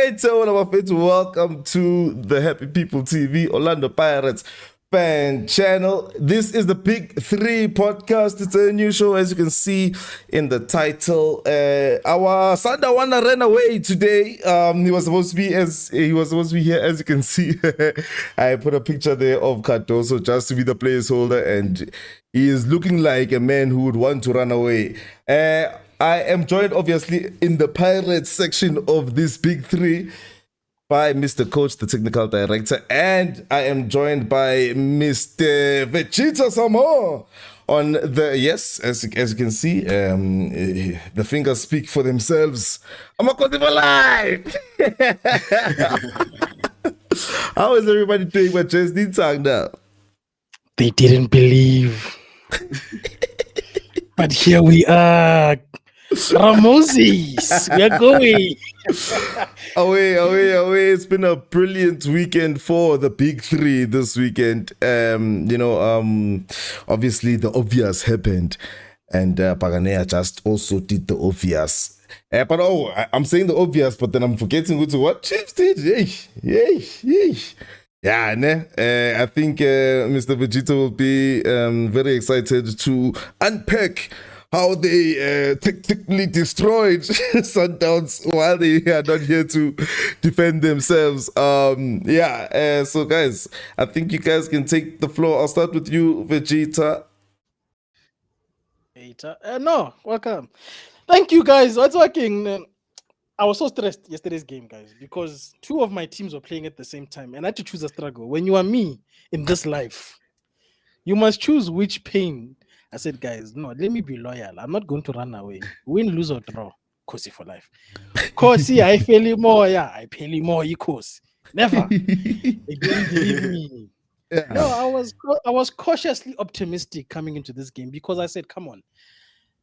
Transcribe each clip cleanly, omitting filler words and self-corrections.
right, so all of our friends, welcome to the Happy People TV Orlando Pirates fan channel. This is the Big Three podcast. It's a new show, as you can see in the title. Our Sundawana ran away today. He was supposed to be here, as you can see. I put a picture there of Cardoso just to be the placeholder, and he is looking like a man who would want to run away. I am joined, obviously, in the Pirates section of this Big Three by Mr. Coach, the technical director, and I am joined by Mr. Vegeta Samo on the, yes, as you can see, the fingers speak for themselves. I'm a for life. How is everybody doing? But just need to now. They didn't believe. But here we are. Ramosis, we are going. away. It's been a brilliant weekend for the Big Three this weekend. Obviously the obvious happened, and Buccaneers just also did the obvious. I'm saying the obvious, but then I'm forgetting what Chiefs did. Yeah, I think Mr. Vegeta will be very excited to unpack how they technically destroyed Sundowns while they are not here to defend themselves. So guys, I think you guys can take the floor. I'll start with you, Vegeta. No, welcome. Thank you, guys. What's working? I was so stressed yesterday's game, guys, because two of my teams were playing at the same time, and I had to choose a struggle. When you are me in this life, you must choose which pain. I said, guys, no, let me be loyal. I'm not going to run away. Win, lose, or draw. Kosi for life. Kosi, I pay more. Yeah, I pay more equals. Never. They didn't believe me. Yeah. No, I was cautiously optimistic coming into this game because I said, come on.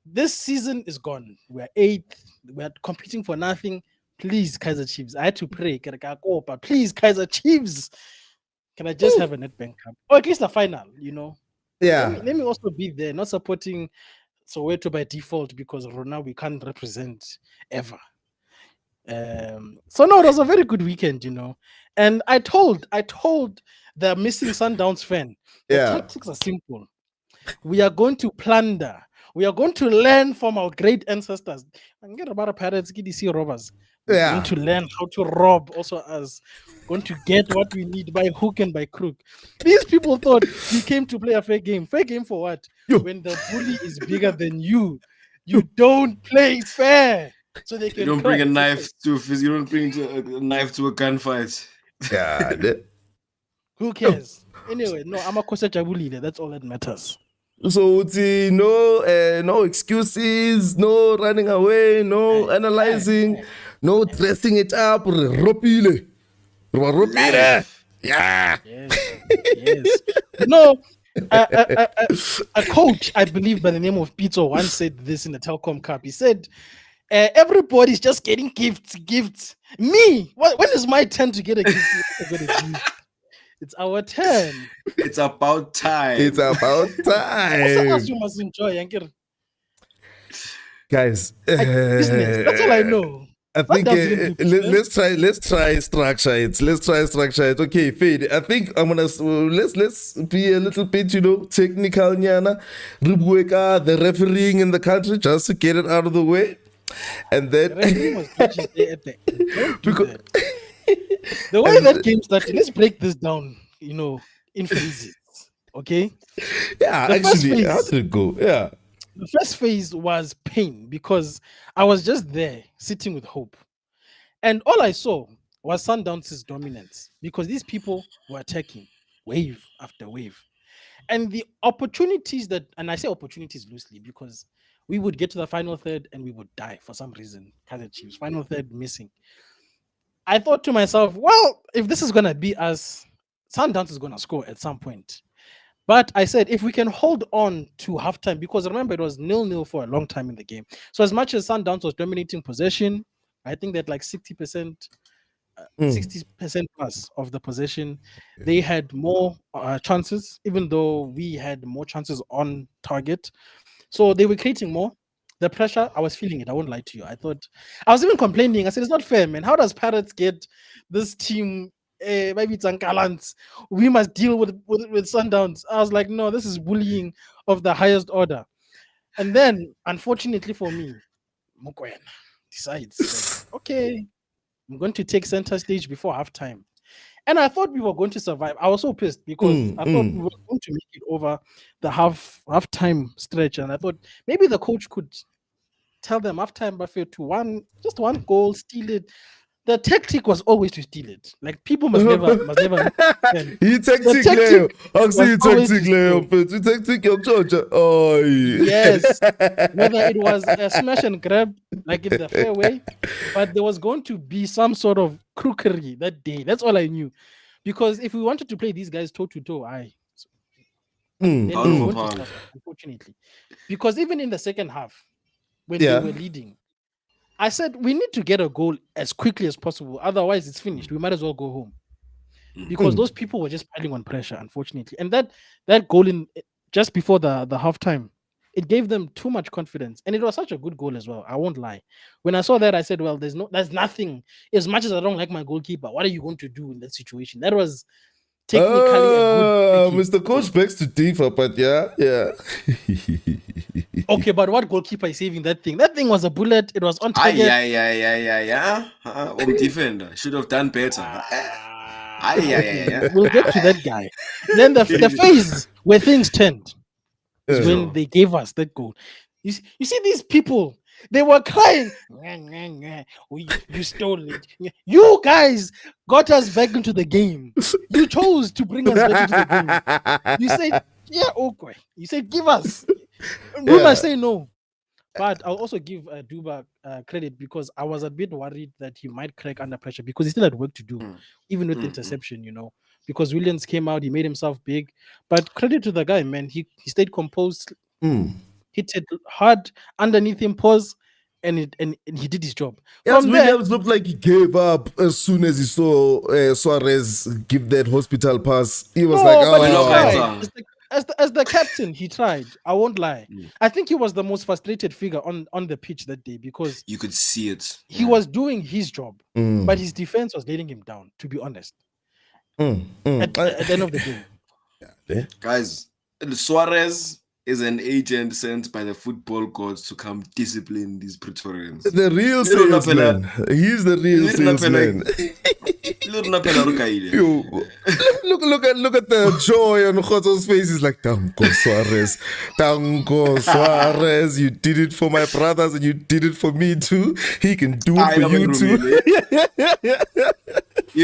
This season is gone. We're 8th. We're competing for nothing. Please, Kaizer Chiefs. I had to pray. But please, Kaizer Chiefs. Can I just have a Nedbank Cup? Or at least the final, Yeah. Let me also be there, not supporting Soweto by default because Rona we can't represent ever. So no, it was a very good weekend, And I told the missing Sundowns fan, the tactics are simple. We are going to plunder. We are going to learn from our great ancestors. And get about Pirates, robbers. We're going to learn how to rob also as going to get what we need by hook and by crook. These people thought we came to play a fair game. Fair game for what? When the bully is bigger than you don't play fair. So they can you don't bring a knife to a gunfight. Yeah. Who cares? Anyway, no, I'm a Kosa Jabuli leader. That's all that matters. So no excuses, no running away, no analyzing, no dressing it up. Ropile. Yeah. Yes. No, a coach, I believe by the name of Pito, once said this in the Telkom Cup. He said, everybody's just getting gifts. Me, when is my turn to get a gift? It's our turn. It's about time. Also, you must enjoy, guys. Business. That's all I know. I think let's try structure it. Okay, Fade. I think I'm gonna let's be a little bit, technical, Nyana. Ribueka, the refereeing in the country, just to get it out of the way, and then because. The way that game started, let's break this down, in phases. Okay? Yeah, actually, how did it go? Yeah. The first phase was pain because I was just there sitting with hope. And all I saw was Sundowns' dominance because these people were attacking wave after wave. And the opportunities and I say opportunities loosely because we would get to the final third and we would die for some reason. Kaizer Chiefs, final third missing. I thought to myself, well, if this is going to be us, Sundowns is going to score at some point. But I said, if we can hold on to halftime, because remember, it was 0-0 for a long time in the game. So as much as Sundowns was dominating possession, I think that like 60% plus of the possession, they had more chances, even though we had more chances on target. So they were creating more. the pressure, I was feeling it. I won't lie to you. I was even complaining. I said, it's not fair, man. How does Pirates get this team? Maybe it's Ankalans. We must deal with Sundowns. I was like, no, this is bullying of the highest order. And then, unfortunately for me, Mokoena decides, like, okay, I'm going to take center stage before halftime. And I thought we were going to survive. I was so pissed because I thought we were going to make it over the halftime stretch. And I thought maybe the coach could tell them halftime buffet to just one goal, steal it. The tactic was always to steal it. Like people must never. You tactic, Leo. I'll see you tactic, Leo. You tactic, your Georgia. Oh, yes. Whether it was a smash and grab, like in the fairway, but there was going to be some sort of crookery that day. That's all I knew. Because if we wanted to play these guys toe to toe, unfortunately. Because even in the second half, when they were leading, I said we need to get a goal as quickly as possible. Otherwise, it's finished. We might as well go home. Because those people were just piling on pressure, unfortunately. And that goal in just before the halftime, it gave them too much confidence. And it was such a good goal as well. I won't lie. When I saw that, I said, well, there's nothing. As much as I don't like my goalkeeper, what are you going to do in that situation? That was technically a good Mr. Coach begs to differ, but yeah. Okay, but what goalkeeper is saving that thing? That thing was a bullet. It was on target. Yeah. Defender should have done better. We'll get to that guy. Then the phase where things turned is when they gave us that goal. You see these people, they were crying. You stole it. You guys got us back into the game. You chose to bring us back into the game. You said, yeah, okay. You said, give us. We must say no. But I'll also give Duba credit because I was a bit worried that he might crack under pressure because he still had work to do, even with interception, because Williams came out, he made himself big. But credit to the guy, man. He stayed composed, hit it hard underneath him, pause, and he did his job. Yes, Williams looked like he gave up as soon as he saw Suarez give that hospital pass. He was As the captain, he tried. I won't lie. I think he was the most frustrated figure on the pitch that day because you could see it. He was doing his job, but his defense was letting him down, to be honest. At the end of the game. Guys, Suarez is an agent sent by the football gods to come discipline these Praetorians. The real salesman. He's the real salesman. Look at the joy on Khoto's face. He's like, Tango Suarez, you did it for my brothers and you did it for me too. He can do it for you too.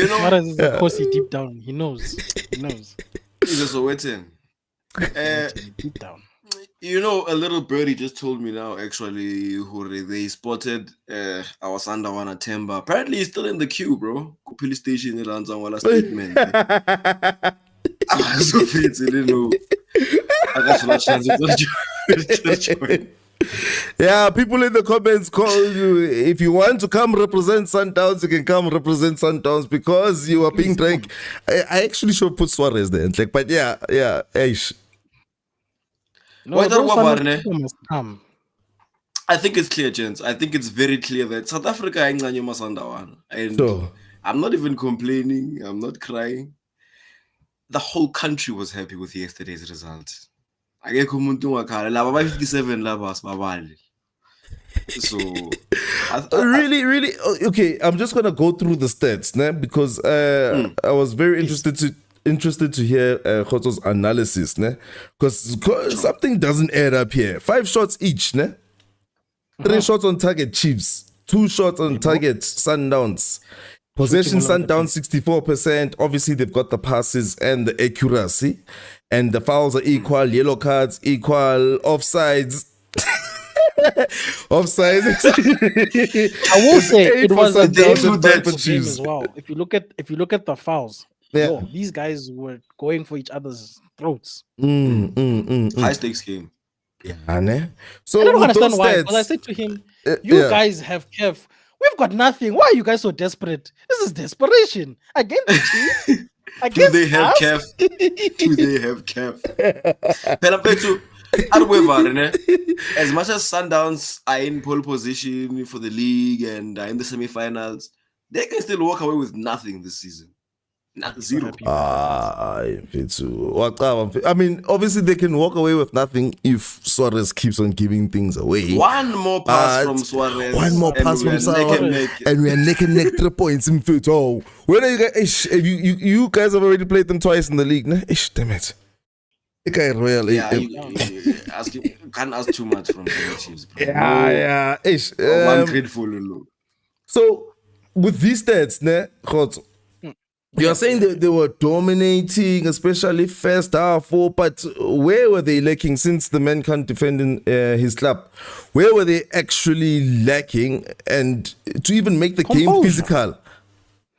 Suarez is a pussy deep down. He knows. He's a Sowetan. Deep down. A little birdie just told me now, actually, they spotted our Sandawana Temba. Apparently, he's still in the queue, bro. Police station in Lanzangwala statement. Yeah, people in the comments call you. If you want to come represent Sundowns, you can come represent Sundowns because you are being drank. I actually should put Suarez there. But yeah. No, must come. I think it's clear, gents. I think it's very clear that South Africa ain't Sandawana. And I'm not even complaining. I'm not crying. The whole country was happy with yesterday's result. So really okay, I'm just gonna go through the stats because I was very interested to hear Khoto's analysis, because something doesn't add up here. 5 shots each, 3 shots on target Chiefs, 2 shots on target Sundowns. Possession Sundowns 64%. Obviously, they've got the passes and the accuracy, and the fouls are equal. Yellow cards equal. Offsides. I will say it was a game as well. If you look at the fouls, these guys were going for each other's throats. High stakes game. Yeah, so I don't understand why. Because I said to him, "You guys have Kev. We've got nothing. Why are you guys so desperate? This is desperation against the Chiefs. Do they have Kev? However, as much as Sundowns are in pole position for the league and are in the semifinals, they can still walk away with nothing this season. Not zero. I mean, obviously they can walk away with nothing if Suarez keeps on giving things away. One more pass from Suarez. One more pass from Suarez. And we are neck and neck 3 points in foot. Oh, when are you guys? You guys have already played them twice in the league, nah? Damn it. Okay, royal. Yeah, you can't ask too much from the Chiefs. Bro. Yeah. One grateful. So with these stats, you are saying that they were dominating, especially first half, but where were they lacking since the man can't defend in his club? Where were they actually lacking and to even make the game physical?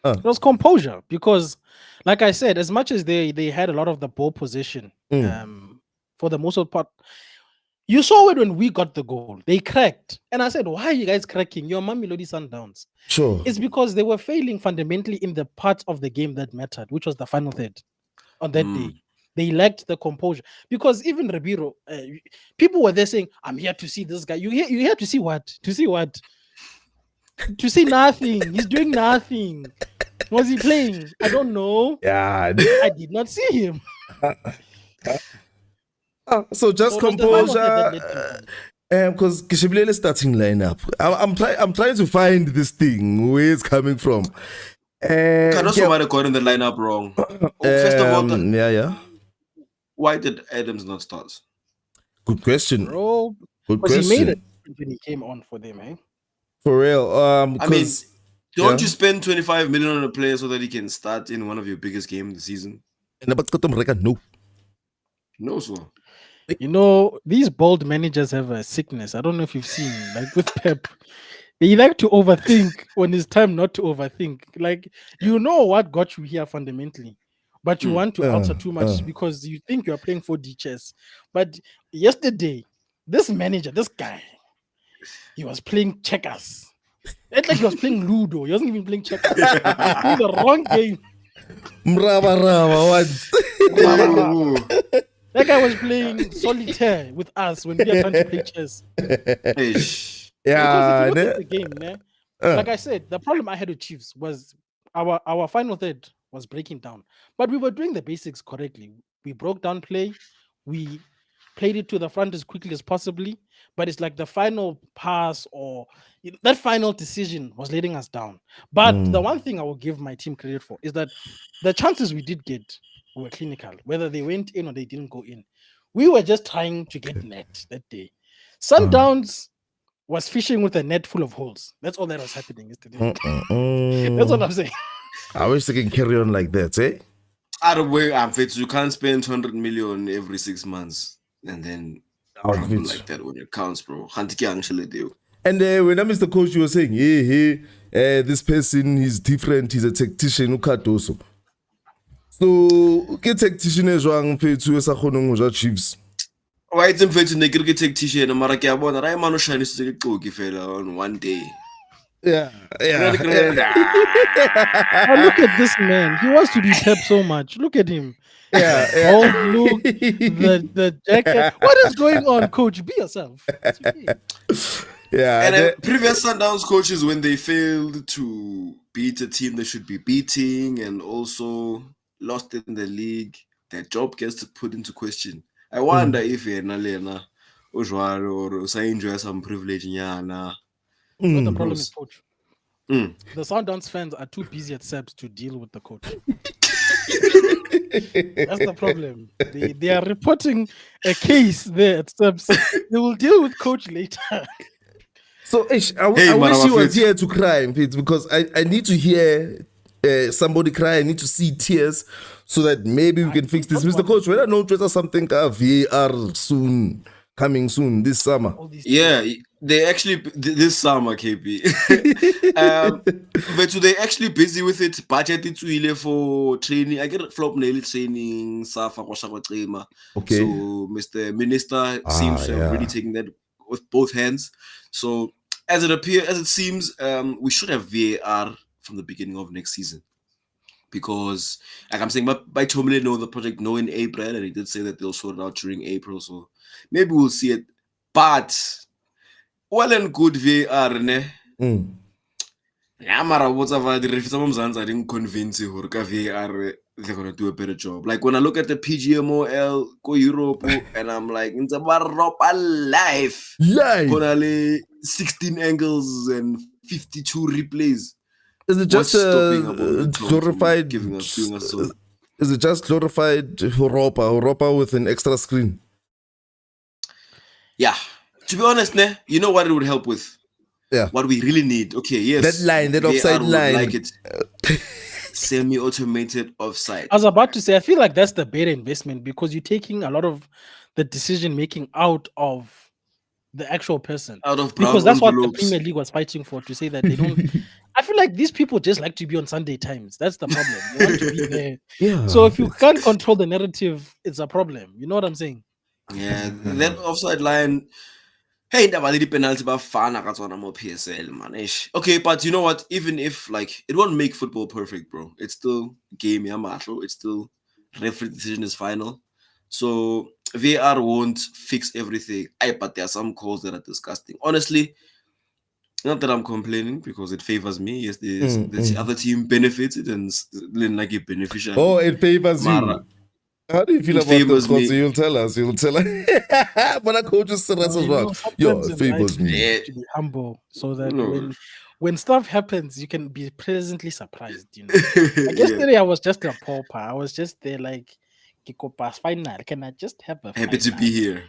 It was composure because, like I said, as much as they had a lot of the ball position, for the most part, you saw it when we got the goal. They cracked. And I said, why are you guys cracking? Your Mamelodi Sundowns. Sure. It's because they were failing fundamentally in the part of the game that mattered, which was the final third on that day. They lacked the composure. Because even Riveiro, people were there saying, I'm here to see this guy. You here to see what? To see what? To see nothing. He's doing nothing. Was he playing? I don't know. Yeah. I did not see him. So just composure, because Kishiblele starting lineup. I'm trying to find this thing where it's coming from. Can also might have got in the lineup wrong. First of all, why did Adams not start? Good question, bro. Good question. He made it when he came on for them, eh? For real. I mean, don't you spend 25 million on a player so that he can start in one of your biggest games of the season? No, so. You know, these bold managers have a sickness. I don't know if you've seen, like with Pep, they like to overthink when it's time not to overthink. Like, you know what got you here fundamentally, but you want to alter too much because you think you're playing 4D chess. But yesterday, this manager, this guy, he was playing checkers. It's like he was playing Ludo. He wasn't even playing checkers. He was playing the wrong game. That guy was playing solitaire with us when we are trying to play chess. Yeah, because if you look at the game, like I said, the problem I had with Chiefs was our final third was breaking down, but we were doing the basics correctly. We broke down play, we played it to the front as quickly as possibly, but it's like the final pass or that final decision was letting us down. But the one thing I will give my team credit for is that the chances we did get were clinical, whether they went in or they didn't go in. We were just trying to get net that day. Sundowns was fishing with a net full of holes. That's all that was happening yesterday. That's what I'm saying. I wish they can carry on like that, eh? Out of way, you can't spend 200 million every 6 months and then like that when it counts, bro. And when I Mr. Coach, you were saying, this person is different, he's a tactician, also. So, ke tactician e jwang phetho e sa kgoneng ho ja Chiefs? Why it's mfethu ne ke tactician mara ke a bona ra imano shanisitse ke qoki fela on one day. Yeah. Look at this man. He wants to be Pep so much. Look at him. Old look, the jacket. What is going on, coach? Be yourself. It's okay. And previous Sundowns coaches, when they failed to beat a team they should be beating and also lost in the league, their job gets put into question. I wonder if Nalena or enjoy some privilege. The problem is coach. The Sundowns fans are too busy at SEPs to deal with the coach. That's the problem. They are reporting a case there at SEPs. They will deal with coach later. So, I wish you was here to cry, because I need to hear somebody cry. I need to see tears so that maybe we can fix this. Mr. Coach, when I know there's something VAR soon, coming soon this summer. Yeah, they actually this summer, KP. But they actually busy with it. Budget it for training. I get flop nail training. Safa Okay. So Mr. Minister seems to have really taken that with both hands. So as it seems, we should have VAR from the beginning of next season. because, like I'm saying, by Tomlin know the project know in April, and he did say that they'll sort it out during April. So maybe we'll see it. But well and good VAR, ne? Yeah, mara what's about the refs? I didn't convince you who VAR they're gonna do a better job. Like when I look at the PGMOL, go Europe, and I'm like, it's about life. Live. 16 angles and 52 replays. Is it just glorified giving us doing us so? Is it just glorified Europa with an extra screen? Yeah. To be honest, you know what it would help with? Yeah. What we really need. Okay, yes. That line, that offside line. Like it. Semi-automated offside. I was about to say, I feel like that's the better investment because you're taking a lot of the decision making out of the actual person. Out of because that's what the Premier League was fighting for, to say that they don't. I feel like these people just like to be on Sunday Times. That's the problem. They want to be there. Yeah. So if you can't control the narrative, it's a problem. You know what I'm saying? Yeah, that offside line. Hey, the penalty by Fana more PSL, man. Okay, but you know what? Even if like it won't make football perfect, bro. It's still game, it's still referee decision is final. So VAR won't fix everything. But there are some calls that are disgusting. Honestly, not that I'm complaining because it favors me. Yes, the other team benefits it and like it beneficial. Oh, it favors you. How do you feel about those calls? You'll tell us. But I coach just as well. Yo, it favors me. To be humble, so that when stuff happens, you can be pleasantly surprised. You know, like yesterday I was just a pauper. I was just there like, Kiko pass final. Can I just have a happy to be here?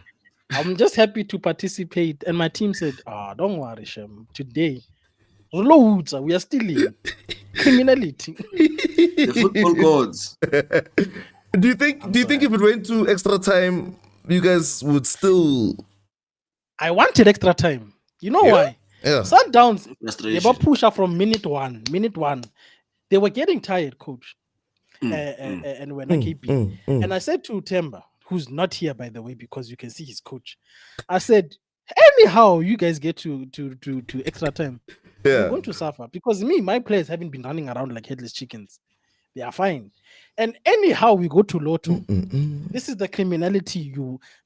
I'm just happy to participate. And my team said, don't worry, Shem. Today, we are still in criminality. The football gods. Do you think if it went to extra time, you guys would still? I wanted extra time. You know why? Yeah. Sundowns, they were pushed up from minute one. They were getting tired, coach. And when I keep and I said to Temba, who's not here by the way, because you can see his coach, I said, anyhow, you guys get to extra time. You're going to suffer because my players haven't been running around like headless chickens. They are fine. And anyhow, we go to Lotto. This is the criminality.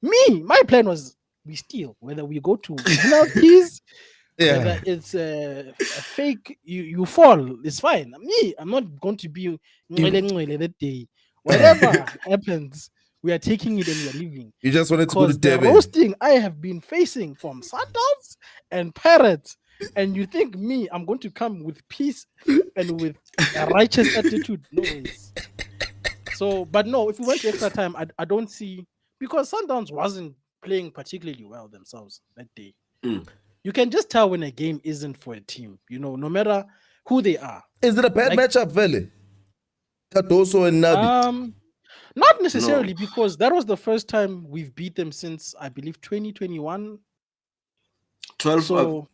My plan was we steal, whether we go to penalties, whether it's a fake, you fall, it's fine. I'm not going to be that day. Whatever happens, we are taking it and we are leaving. You just wanted to go to Derby. The roasting I have been facing from Sundowns and Pirates. And you think I'm going to come with peace and with a righteous attitude? No ways. So, but no, if we went to extra time, I don't see, because Sundowns wasn't playing particularly well themselves that day. You can just tell when a game isn't for a team, no matter who they are. Is it a bad matchup, Vele? Cardoso and Nabi? Not necessarily, because that was the first time we've beat them since, I believe, 2021. 12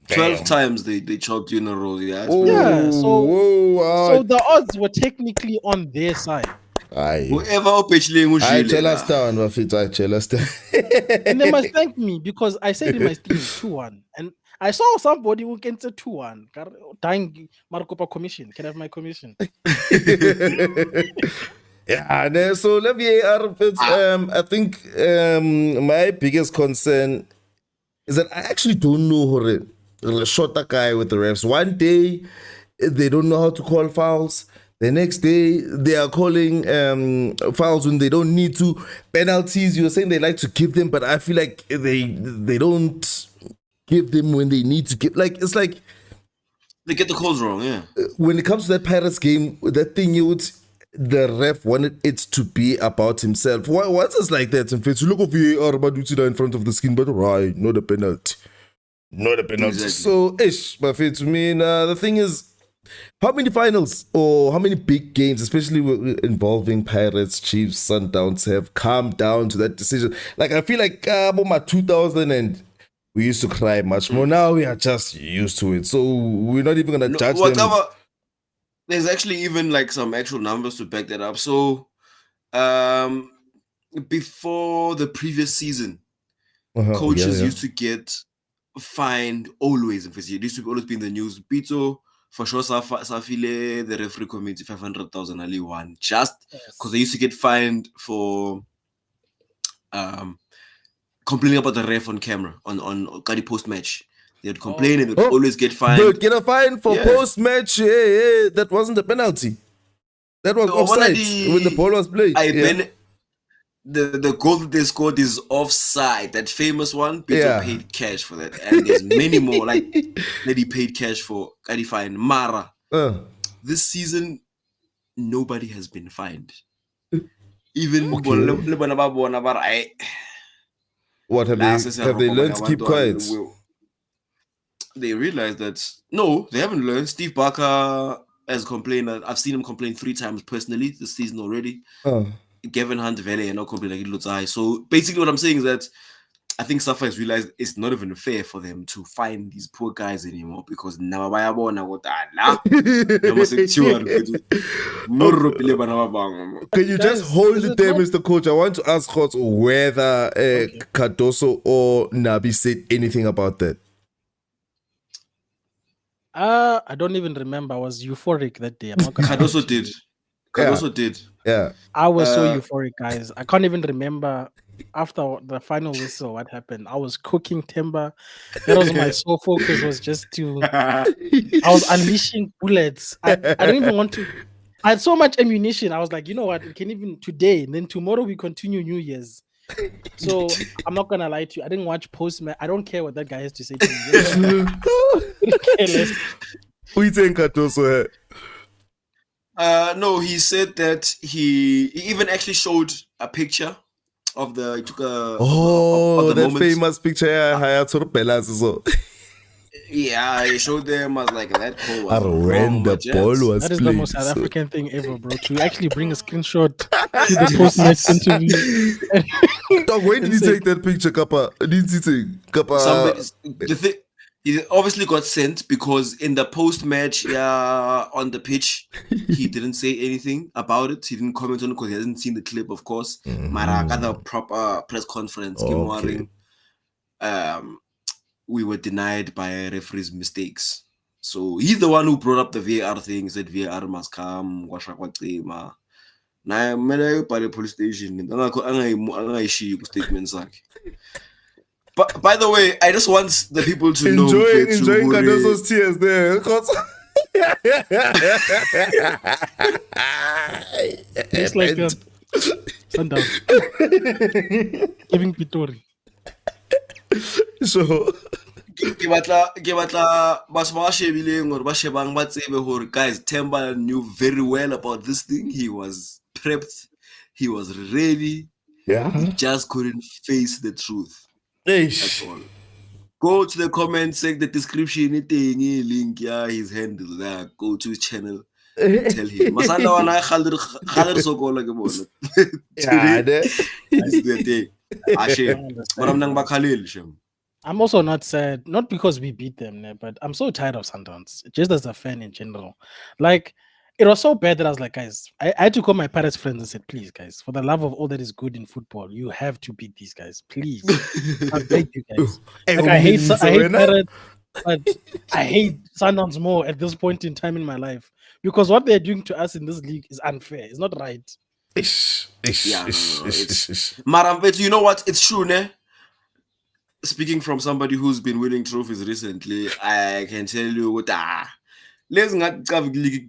times they chopped you in a row. Yeah. So the odds were technically on their side. Whoever I tell us down, and they must thank me because I said in my stream 2-1, and I saw somebody who can say 2-1. Dying Maricopa commission. Can I have my commission? Yeah, so I think my biggest concern is that I actually don't know how to shot a guy with the refs. One day, they don't know how to call fouls. The next day, they are calling fouls when they don't need to. Penalties, you're saying they like to give them, but I feel like they don't give them when they need to give. Like, it's like they get the calls wrong, yeah. When it comes to that Pirates game, that thing the ref wanted it to be about himself. What's it like that? In fact, you look at VAR, but you see that in front of the screen, but right, not a penalty. Exactly. So, but to me, the thing is, how many finals or how many big games, especially involving Pirates, Chiefs, Sundowns, have come down to that decision? Like, I feel like about 2000 and we used to cry much more. Now we are just used to it. So we're not even going to judge them. There's actually even like some actual numbers to back that up. So before the previous season, coaches used to get fined always. It used to always be in the news. Pito for sure, Safile, the referee committee, 500,000 Ali won. Just because Yes. they used to get fined for complaining about the ref on camera on Kadi post match. They'd complain and they'd always get fined. Dude, get a fine for post match. Yeah, that wasn't a penalty. That was offside when the ball was played. The goal that they scored is offside. That famous one. Peter paid cash for that, and there's many more like that he paid cash for. Kadi fine. Mara. This season, nobody has been fined. Even what have they learned to keep quiet? They realized that no, they haven't learned. Steve Barker has complained. I've seen him complain 3 times personally this season already. Gavin Hunt Valley and not complaining like it high. So basically what I'm saying is that I think Safa has realized it's not even fair for them to find these poor guys anymore because now can you just hold it there, Mr. Coach? I want to ask Coach whether Cardoso or Nabi said anything about that. I don't even remember. I was euphoric that day. I'm not gonna Cardoso did. Cardoso did. Yeah. I was so euphoric, guys. I can't even remember after the final whistle what happened. I was cooking timber. That was my sole focus, was just to I was unleashing bullets. I didn't even want to. I had so much ammunition. I was like, you know what, we can even today, and then tomorrow we continue New Year's. So I'm not gonna lie to you. I didn't watch Postman. I don't care what that guy has to say to me. Who you think Cardoso? No, he said that he even actually showed a picture of the. He took a of the that moment. famous picture. Yeah, he showed them as like that ball was when the ball was that is the most South African thing ever, bro. To actually bring a screenshot to the post-match interview. Dog, when did he take that picture, Kappa? Did he take Kappa? The thing, he obviously got sent because in the post-match on the pitch, he didn't say anything about it. He didn't comment on it because he hasn't seen the clip, of course. Mara got a proper press conference. We were denied by referees' mistakes. So he's the one who brought up the VAR thing. He said VAR must come. Now, I'm by the police station. Statements like. But by the way, I just want the people to know. Enjoying Cardoso's tears there. It's like Sundown. Giving Pitori. So guys, Temba knew very well about this thing. He was prepped, he was ready. He just couldn't face the truth. That's all. Go to the comment, check the description, link, his handle there. Go to his channel. Tell him. I'm also not sad, not because we beat them, but I'm so tired of Sundowns, just as a fan in general. Like, it was so bad that I was like, guys, I had to call my Pirates friends and said, please, guys, for the love of all that is good in football, you have to beat these guys, please. I beg you guys. Like, I hate Pirates, but I hate Sundowns more at this point in time in my life because what they're doing to us in this league is unfair. It's not right. Maram, you know what? It's true, ne? Speaking from somebody who's been winning trophies recently, I can tell you what let's not everything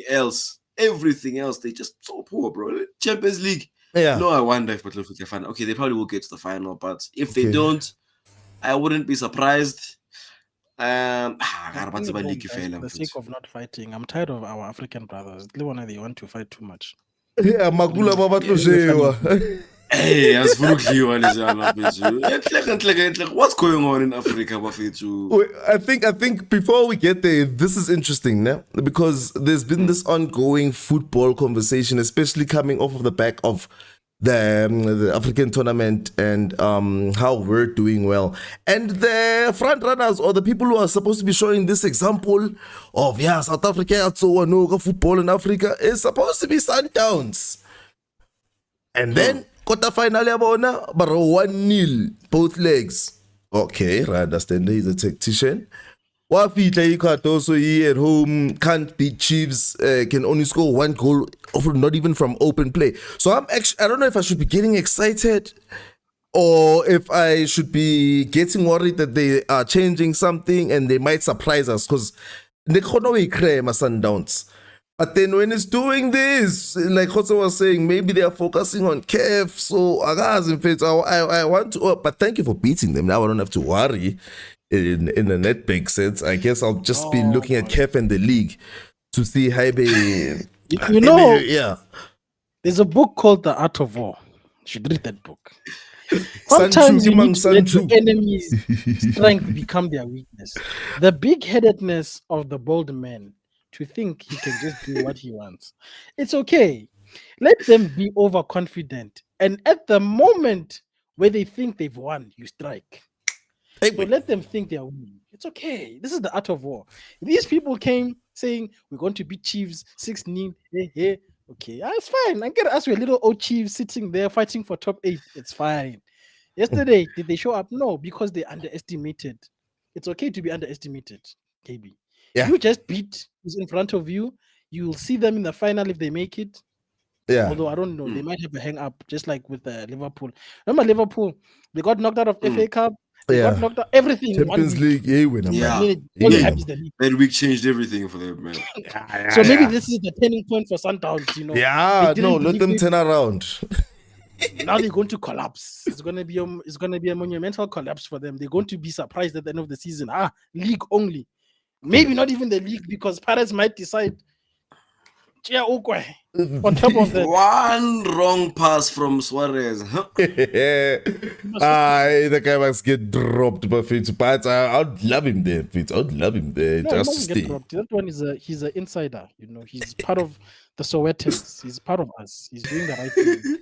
else, they just so poor, bro. Champions League. No, I wonder if Butler will final. Okay, they probably will get to the final, but if they don't, I wouldn't be surprised. For the sake of not fighting, I'm tired of our African brothers. They want to fight too much. Yeah, Magula Babatlo. Hey, as what's going on in Africa? I think before we get there, this is interesting, né? Because there's been this ongoing football conversation, especially coming off of the back of the African tournament and how we're doing well. And the front runners or the people who are supposed to be showing this example of South Africa, so football in Africa is supposed to be Sundowns. And then quarter final, but 1-0, both legs. Okay, I understand. He's a tactician. Wafitla Cardoso at home can't beat Chiefs, can only score one goal, not even from open play. So I don't know if I should be getting excited or if I should be getting worried that they are changing something and they might surprise us, because they can't Sundowns. But then when it's doing this, like Jose was saying, maybe they are focusing on KEF. So I want to, but thank you for beating them. Now I don't have to worry in the Nedbank sense. I guess I'll just be looking at KEF and the league to see how they, yeah. There's a book called The Art of War. You should read that book. Sometimes you need to let your enemy's strength become their weakness. The big-headedness of the bold man to think he can just do what he wants. It's okay. Let them be overconfident. And at the moment where they think they've won, you strike. So let them think they're winning. It's okay. This is the art of war. These people came saying, we're going to beat Chiefs 6-0. Hey. Okay, that's fine. I get us with little old Chiefs sitting there fighting for top 8. It's fine. Yesterday, did they show up? No, because they underestimated. It's okay to be underestimated, KB. Yeah. You just beat who's in front of you. You'll see them in the final if they make it. Yeah. Although I don't know, they might have a hang up, just like with Liverpool. Remember Liverpool? They got knocked out of FA Cup. They got knocked out everything. Champions League. That week changed everything for them, man. So maybe this is the turning point for Sundowns. You know. Yeah. No, let them turn around. Now they're going to collapse. It's going to be a monumental collapse for them. They're going to be surprised at the end of the season. League only. Maybe not even the league, because Pirates might decide. On top of that, one wrong pass from Suarez. The guy must get dropped, but I'd love him there. I'd love him there. No, just to stay. That one he's an insider. You know, he's part of the Sowetans. He's part of us. He's doing the right thing.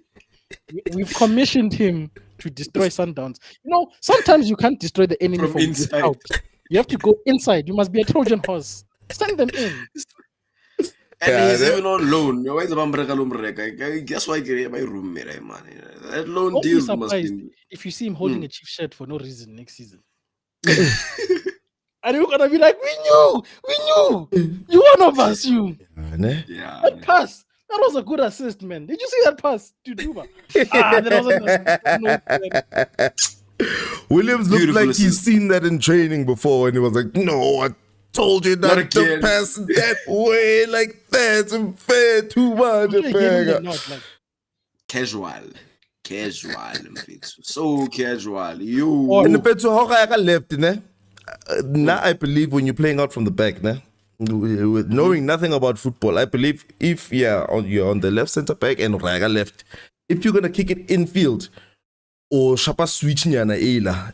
We've commissioned him to destroy Sundowns. You know, sometimes you can't destroy the enemy from inside. Out. You have to go inside. You must be a Trojan horse. Send them in. And he's even on loan. Guess why I get my room, man. That loan deal must be. If you see him holding a Chief shirt for no reason next season. And you're gonna be like, we knew. You one of us, you. Yeah. That pass. That was a good assist, man. Did you see that pass to Duba? That was Williams looked like he's seen that in training before, and he was like, no, I told you not to pass that way, like that's unfair, too much. Casual, so casual. You. And the Petro left, ne? Now I believe when you're playing out from the back, ne? With knowing nothing about football, I believe if you're on the left center back and Raga left, if you're gonna kick it infield or shapa switch nyana ela,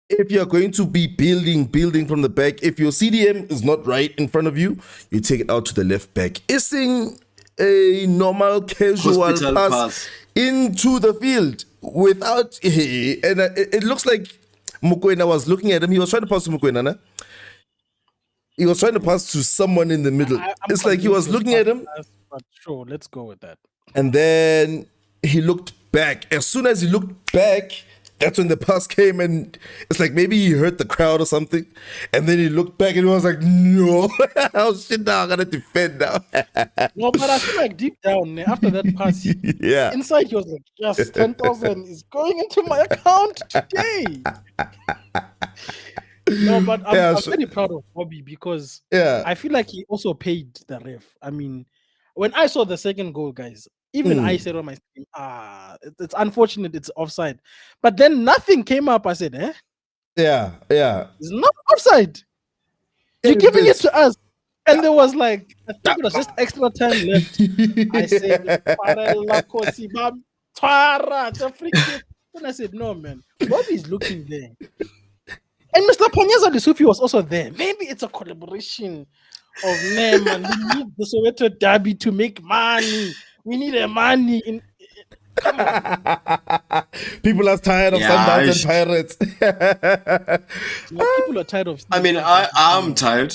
if you're going to be building from the back, if your CDM is not right in front of you, you take it out to the left back. Ising a normal casual pass into the field without, and it looks like Mokoena was looking at him. He was trying to pass to Mokoena, ne? He was trying to pass to someone in the middle. It's like he was looking at him. But sure, let's go with that. And then he looked back. As soon as he looked back, that's when the pass came, and it's like maybe he heard the crowd or something. And then he looked back and he was like, no, oh shit, now I'm going to defend now. No, but I feel like deep down, after that pass, inside he was like, yes, 10,000 is going into my account today. No, but I'm very proud of Bobby, because I feel like he also paid the ref. I mean, when I saw the second goal, guys, even I said on my screen, it's unfortunate it's offside. But then nothing came up. I said, Yeah. It's not offside. You're giving it to us. And there was like, I think it was just extra time left. I said, and I said, no, man. Bobby's looking there. And Mr. Ponyeza Lesufi was also there. Maybe it's a collaboration of them, and we need the Soweto Derby to make money. We need a money. Come on. People are tired of Sundowns and Pirates. People are tired of. I'm tired.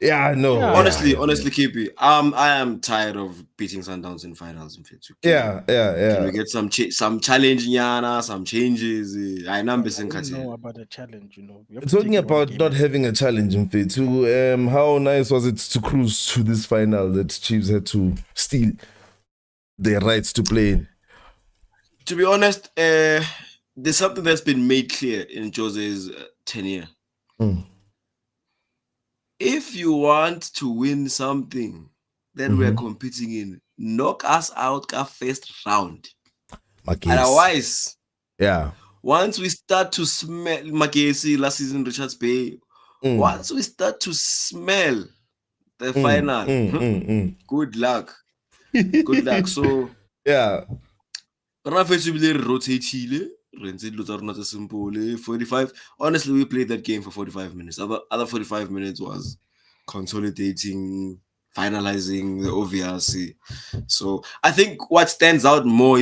Yeah, no. Yeah. Honestly, KP, I am tired of beating Sundowns in finals. In fact, Yeah. Can we get some challenge, Nyana, some changes? I know I don't know about the challenge, you know. We have to Talking take it one about game not at- having a challenge in F2, how nice was it to cruise to this final that Chiefs had to steal their rights to play in? To be honest, there's something that's been made clear in Jose's tenure. Mm. If you want to win something that we are competing in, knock us out ka first round. My case. Otherwise, Yeah. once we start to smell Magesi last season, Richards Bay, once we start to smell the final, good luck. Good luck. So, yeah. rona first we rotated. 45. Honestly, we played that game for 45 minutes. Other 45 minutes was consolidating, finalizing the OVRC. So I think what stands out more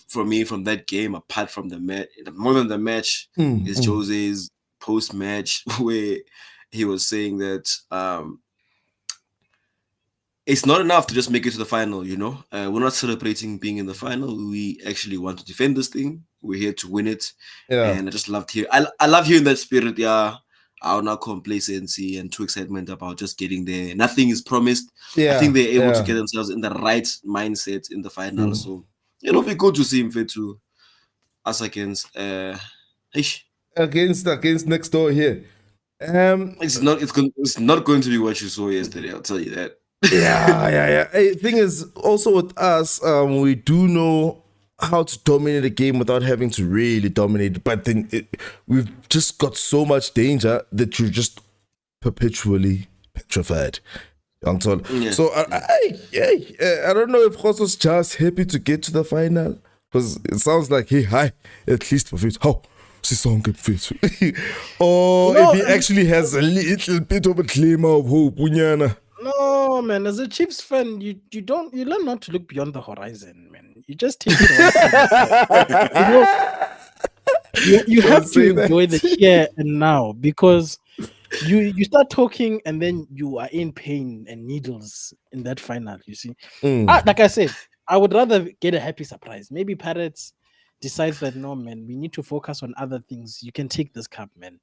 for me from that game, apart from the match, more than the match, is Jose's post-match where he was saying that it's not enough to just make it to the final, you know. We're not celebrating being in the final. We actually want to defend this thing. We're here to win it. Yeah. And I just loved hearing. I love hearing that spirit. Yeah, our now complacency and too excitement about just getting there. Nothing is promised. Yeah. I think they're able to get themselves in the right mindset in the final. So it'll be good to see him fit to us against against next door here. It's not going to be what you saw yesterday. I'll tell you that. Yeah. Hey, thing is, also with us, we do know how to dominate a game without having to really dominate. But then we've just got so much danger that you're just perpetually petrified. Yeah. So I don't know if Khoso's just happy to get to the final, because it sounds like, hey, hi, at least for it. How? Or if he actually has a little bit of a glimmer of hope, Unyana. No, man. As a Chiefs fan, you learn not to look beyond the horizon, man. You just take it on. You have to enjoy the here and now, because you start talking and then you are in pain and needles in that final. You see, like I said, I would rather get a happy surprise. Maybe Pirates decides that, no, man, we need to focus on other things. You can take this cup, man.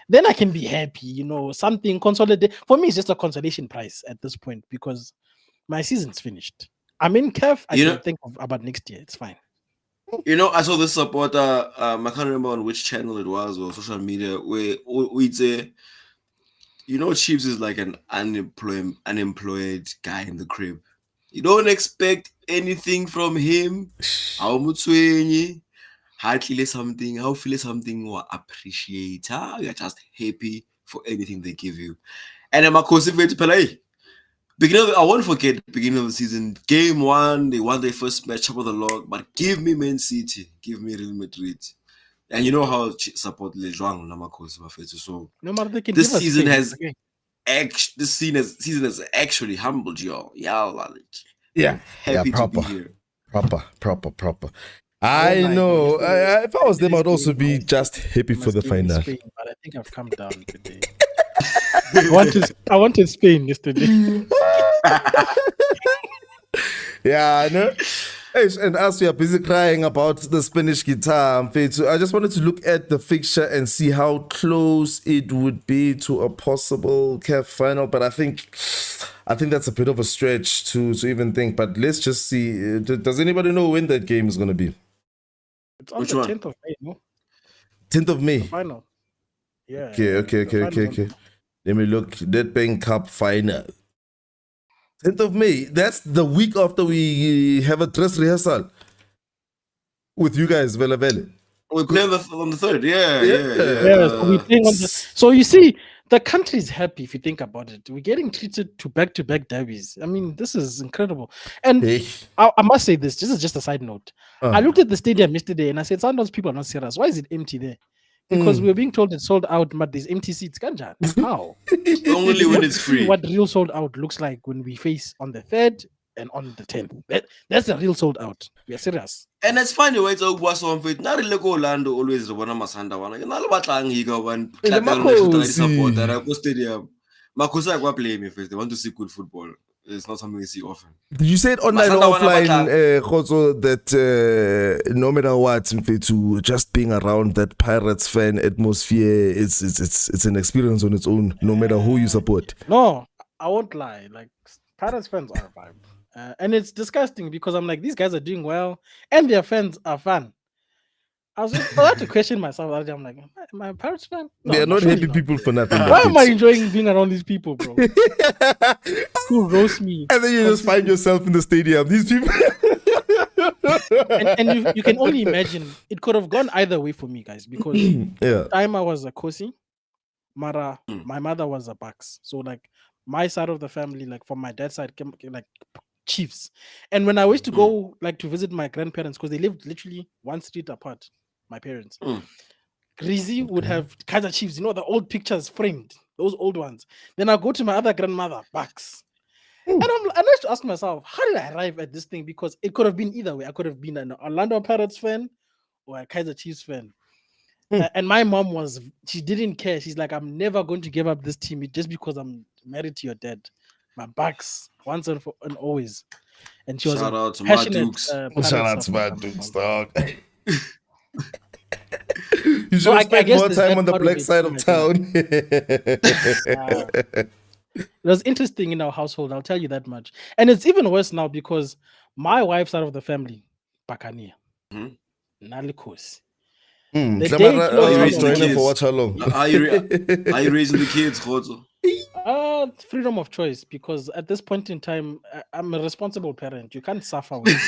Then I can be happy, you know, something consolidate. For me, it's just a consolation prize at this point, because my season's finished. I'm in CAF. I can think about next year. It's fine. You know, I saw this supporter, I can't remember on which channel it was or social media, where we'd say, you know, Chiefs is like an unemployed guy in the crib. You don't expect anything from him. How mutswenyi, hardly something, how feel something or appreciate. You're just happy for anything they give you. And I'm a to play. I won't forget beginning of the season, game 1, they won their first match, top of the log, but give me Man City, give me Real Madrid. And you know how support Lejuang Namakosi Mafetu. So no matter they can this give us season Spain, has okay. season has actually humbled y'all. Happy to be here. Proper. I know. If I was them, I'd also be just happy for the final. Spain, but I think I've come down today. I wanted Spain yesterday. Yeah, I know. And as we are busy crying about the Spanish guitar, I just wanted to look at the fixture and see how close it would be to a possible CAF final. But I think that's a bit of a stretch to even think. But let's just see. Does anybody know when that game is going to be? It's on the 10th of May, no? 10th of May? The final. Yeah. Okay. Let me look. Nedbank Cup Final. 10th of May. That's the week after we have a dress rehearsal with you guys, Vela. We play on the 3rd. Yeah. So we're playing on so you see, the country is happy if you think about it. We're getting treated to back-to-back derbies. I mean, this is incredible. And I must say this is just a side note. I looked at the stadium yesterday and I said, Sundowns people are not serious. Why is it empty there? Because we were being told it's sold out, but there's empty seats. Kanjan. How? Only when it's free. What real sold out looks like when we face on the 3rd and on the 10th. That's a real sold out. We are serious. And it's funny why it's always on fit. Not really go Orlando always the one Masanda one. You're not about lang higa one. Stadium. Makusa are playing me first. They want to see good football. It's not something we see often. Did you say it online or offline, Khozo, that no matter what, to just being around that Pirates fan atmosphere, it's an experience on its own, no matter who you support? No, I won't lie. Like, Pirates fans are a vibe. And it's disgusting because I'm like, these guys are doing well and their fans are fun. I had to question myself. I'm like, am I a Pirates fan? No, they are not happy people for nothing. Why am I enjoying being around these people, bro? Who roast me? And then you just find yourself in the stadium. These people. and you can only imagine it could have gone either way for me, guys, because the time I was a Kosi, Mara, my mother was a Bucks. So like my side of the family, like from my dad's side, came like Chiefs. And when I used to go like to visit my grandparents, because they lived literally one street apart, my parents, Grizzly would have Kaizer Chiefs, the old pictures framed, those old ones. Then I go to my other grandmother, Bucks. And I used to ask myself, how did I arrive at this thing? Because it could have been either way. I could have been an Orlando Pirates fan or a Kaizer Chiefs fan. And my mom she didn't care. She's like, I'm never going to give up this team just because I'm married to your dad. My Bucks, once and always. And she was shout out to passionate. Shout out to my Dukes, dog. You should have spent more time on the black side of town. It was interesting in our household, I'll tell you that much. And it's even worse now because my wife's side of the family, Buccaneers, Nalikos. Are you raising the kids, Khozo? Freedom of choice, because at this point in time, I'm a responsible parent. You can't suffer with it.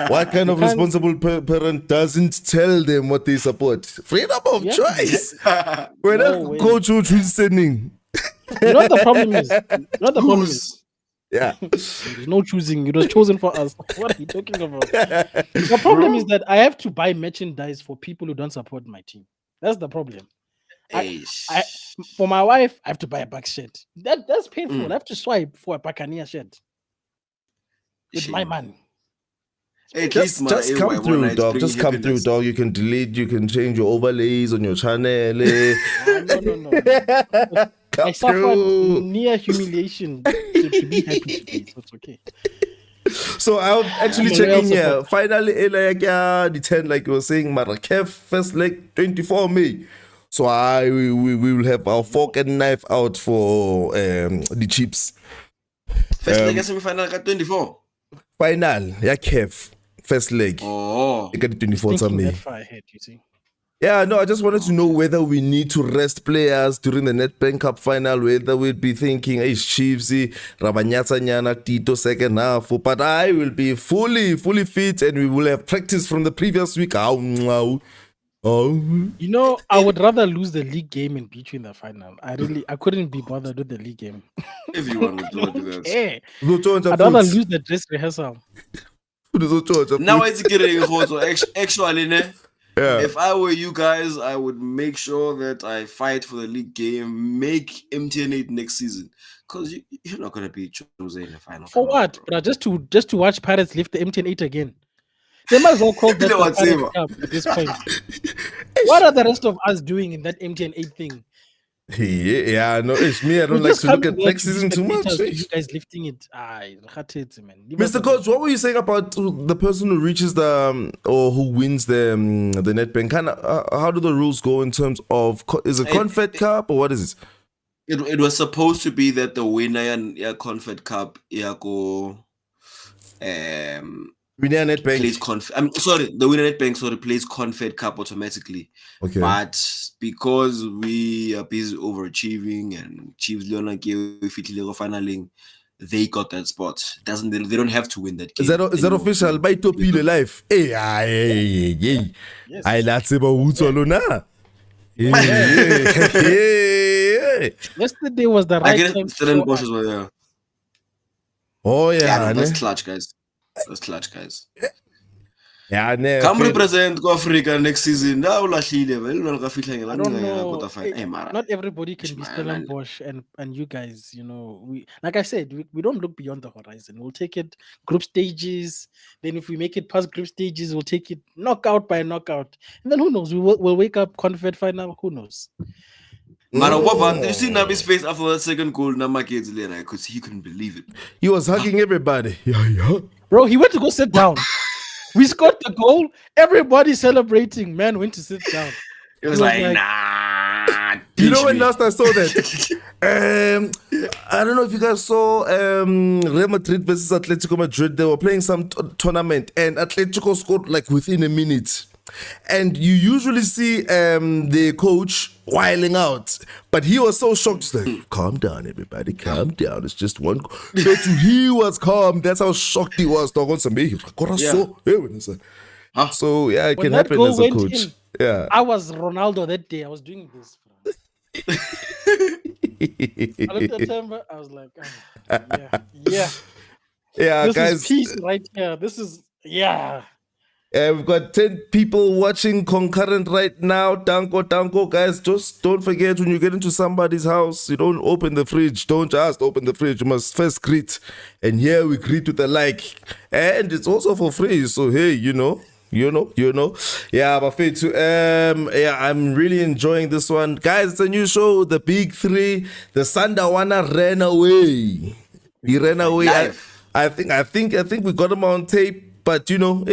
What kind of responsible parent doesn't tell them what they support? Freedom of choice. When I go to sending. You know what the problem is? Yeah. There's no choosing. It was chosen for us. What are you talking about? The problem is that I have to buy merchandise for people who don't support my team. That's the problem. For my wife, I have to buy a Bucks shirt. That's painful. I have to swipe for a Buccaneers shirt with my money. Hey, just come through, dog. Just come through, dog. You can delete, you can change your overlays on your channel. No. I suffered near humiliation to be happy today, so it's okay. So I'm actually checking here. Finally, the 10, like you were saying, Marrakech first leg 24 May. So we will have our fork and knife out for the Chiefs. First leg semi-final at 24. Final, yeah, Kev. First leg. Oh, I got the 24th May. That far ahead, you see. Yeah, no, I just wanted to know whether we need to rest players during the Nedbank Cup Final, whether we'd be thinking, hey, Chiefs, Rabanyatsa Nyana, Tito, second half. But I will be fully fit and we will have practice from the previous week. I would rather lose the league game in between the final. I couldn't be bothered with the league game. If you want to do that. I'd rather lose the dress rehearsal. Now it's getting actually, if I were you guys, I would make sure that I fight for the league game, make MTN8 next season, because you're not gonna be chosen in the final. For what? But just to watch Pirates lift the MTN8 again. They might as well call that the Pirates Cup at this point. What are the rest of us doing in that MTN8 thing? Yeah, no, it's me. I don't like to look at next season too much. You guys lifting it. Man. Mr. Coach, what were you saying about the person who reaches or who wins the Nedbank? How do the rules go in terms of, is it Confed Cup or what is it? It was supposed to be that the winner in Confed Cup go winner Nedbank plays the winner Nedbank plays Confed Cup automatically. Okay. But because we are busy overachieving and Chiefs Leona finaling, they got that spot. They don't have to win that game. Is that official? By Topile life. Hey. I let's about Utzolona. Yesterday was the right time. As well, yeah. Oh yeah, that's clutch, guys. That's clutch, guys. Yeah, no. Come represent Africa next season. I don't know. Not everybody can be Stellenbosch and you guys, we like I said, we don't look beyond the horizon. We'll take it group stages. Then if we make it past group stages, we'll take it knockout by knockout. And then who knows? We'll wake up Confed final. Who knows? But you see Nabi's face after that second goal. Nama gets later because he couldn't believe it. He was hugging everybody. Yeah. Bro, he went to go sit down. We scored the goal. Everybody celebrating. Man went to sit down. It was like, nah. You know when last I saw that? I don't know if you guys saw Real Madrid versus Atletico Madrid. They were playing some tournament and Atletico scored like within a minute. And you usually see the coach wiling out, but he was so shocked. He's like, calm down, everybody, calm down. It's just one. So he was calm. That's how shocked he was. So yeah, it When can that happen goal as a went coach. in, Yeah. I was Ronaldo that day. I was doing this. I looked at Temba. I was like, yeah. Yeah, This guys. is peace right here. This is We've got 10 people watching concurrent right now. Danko, guys. Just don't forget when you get into somebody's house, you don't open the fridge. Don't just open the fridge. You must first greet. And here we greet with a like. And it's also for free. So hey, you know. Yeah, but fair to I'm really enjoying this one. Guys, it's a new show, The Big Three. The Sandawana ran away. He ran away. I think we got him on tape, but you know,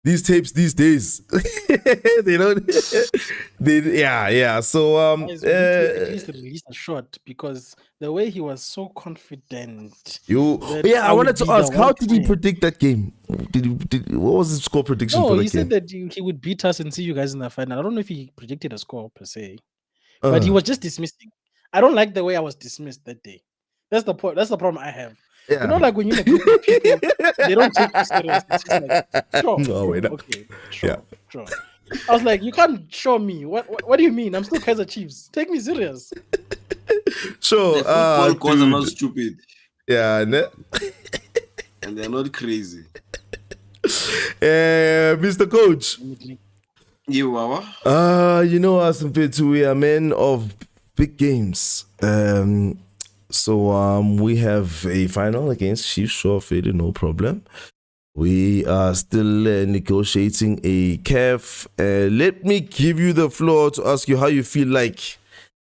these tapes these days they don't so guys, we need to at least release a shot because the way he was so confident. I wanted to ask, how did he predict that game? What was his score prediction for the game? He said that he would beat us and see you guys in the final. I don't know if he predicted a score per se, but he was just dismissing. I don't like the way I was dismissed that day. That's the point. That's the problem I have. Yeah. You know, like when you're in a group of people, they don't take you serious. It's just like, sure. I was like, you can't show me. What do you mean? I'm still Kaizer Chiefs. Take me serious. Sure. The football gods are not stupid. Yeah, and they're not crazy. Mr. Coach. You are? You know us, we are men of big games. So we have a final against Chiefs, sure, faded, no problem. We are still negotiating a CAF. Let me give you the floor to ask you how you feel like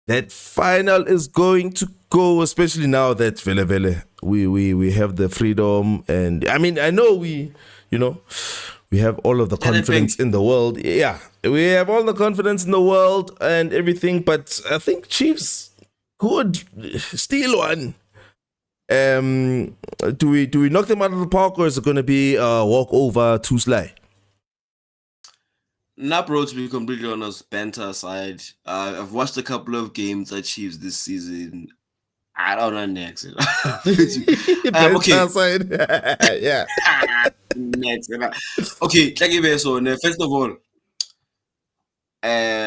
that final is going to go, especially now that we have the freedom. And I mean, I know we have all of the confidence in the world. Yeah, we have all the confidence in the world and everything, but I think Chiefs could steal one. Do we knock them out of the park, or is it going to be a walkover too sly? Nah, bro, to be completely honest, Banter aside, I've watched a couple of games at Chiefs this season. I don't know next. Okay. Aside. Yeah. Next. Okay, first of all,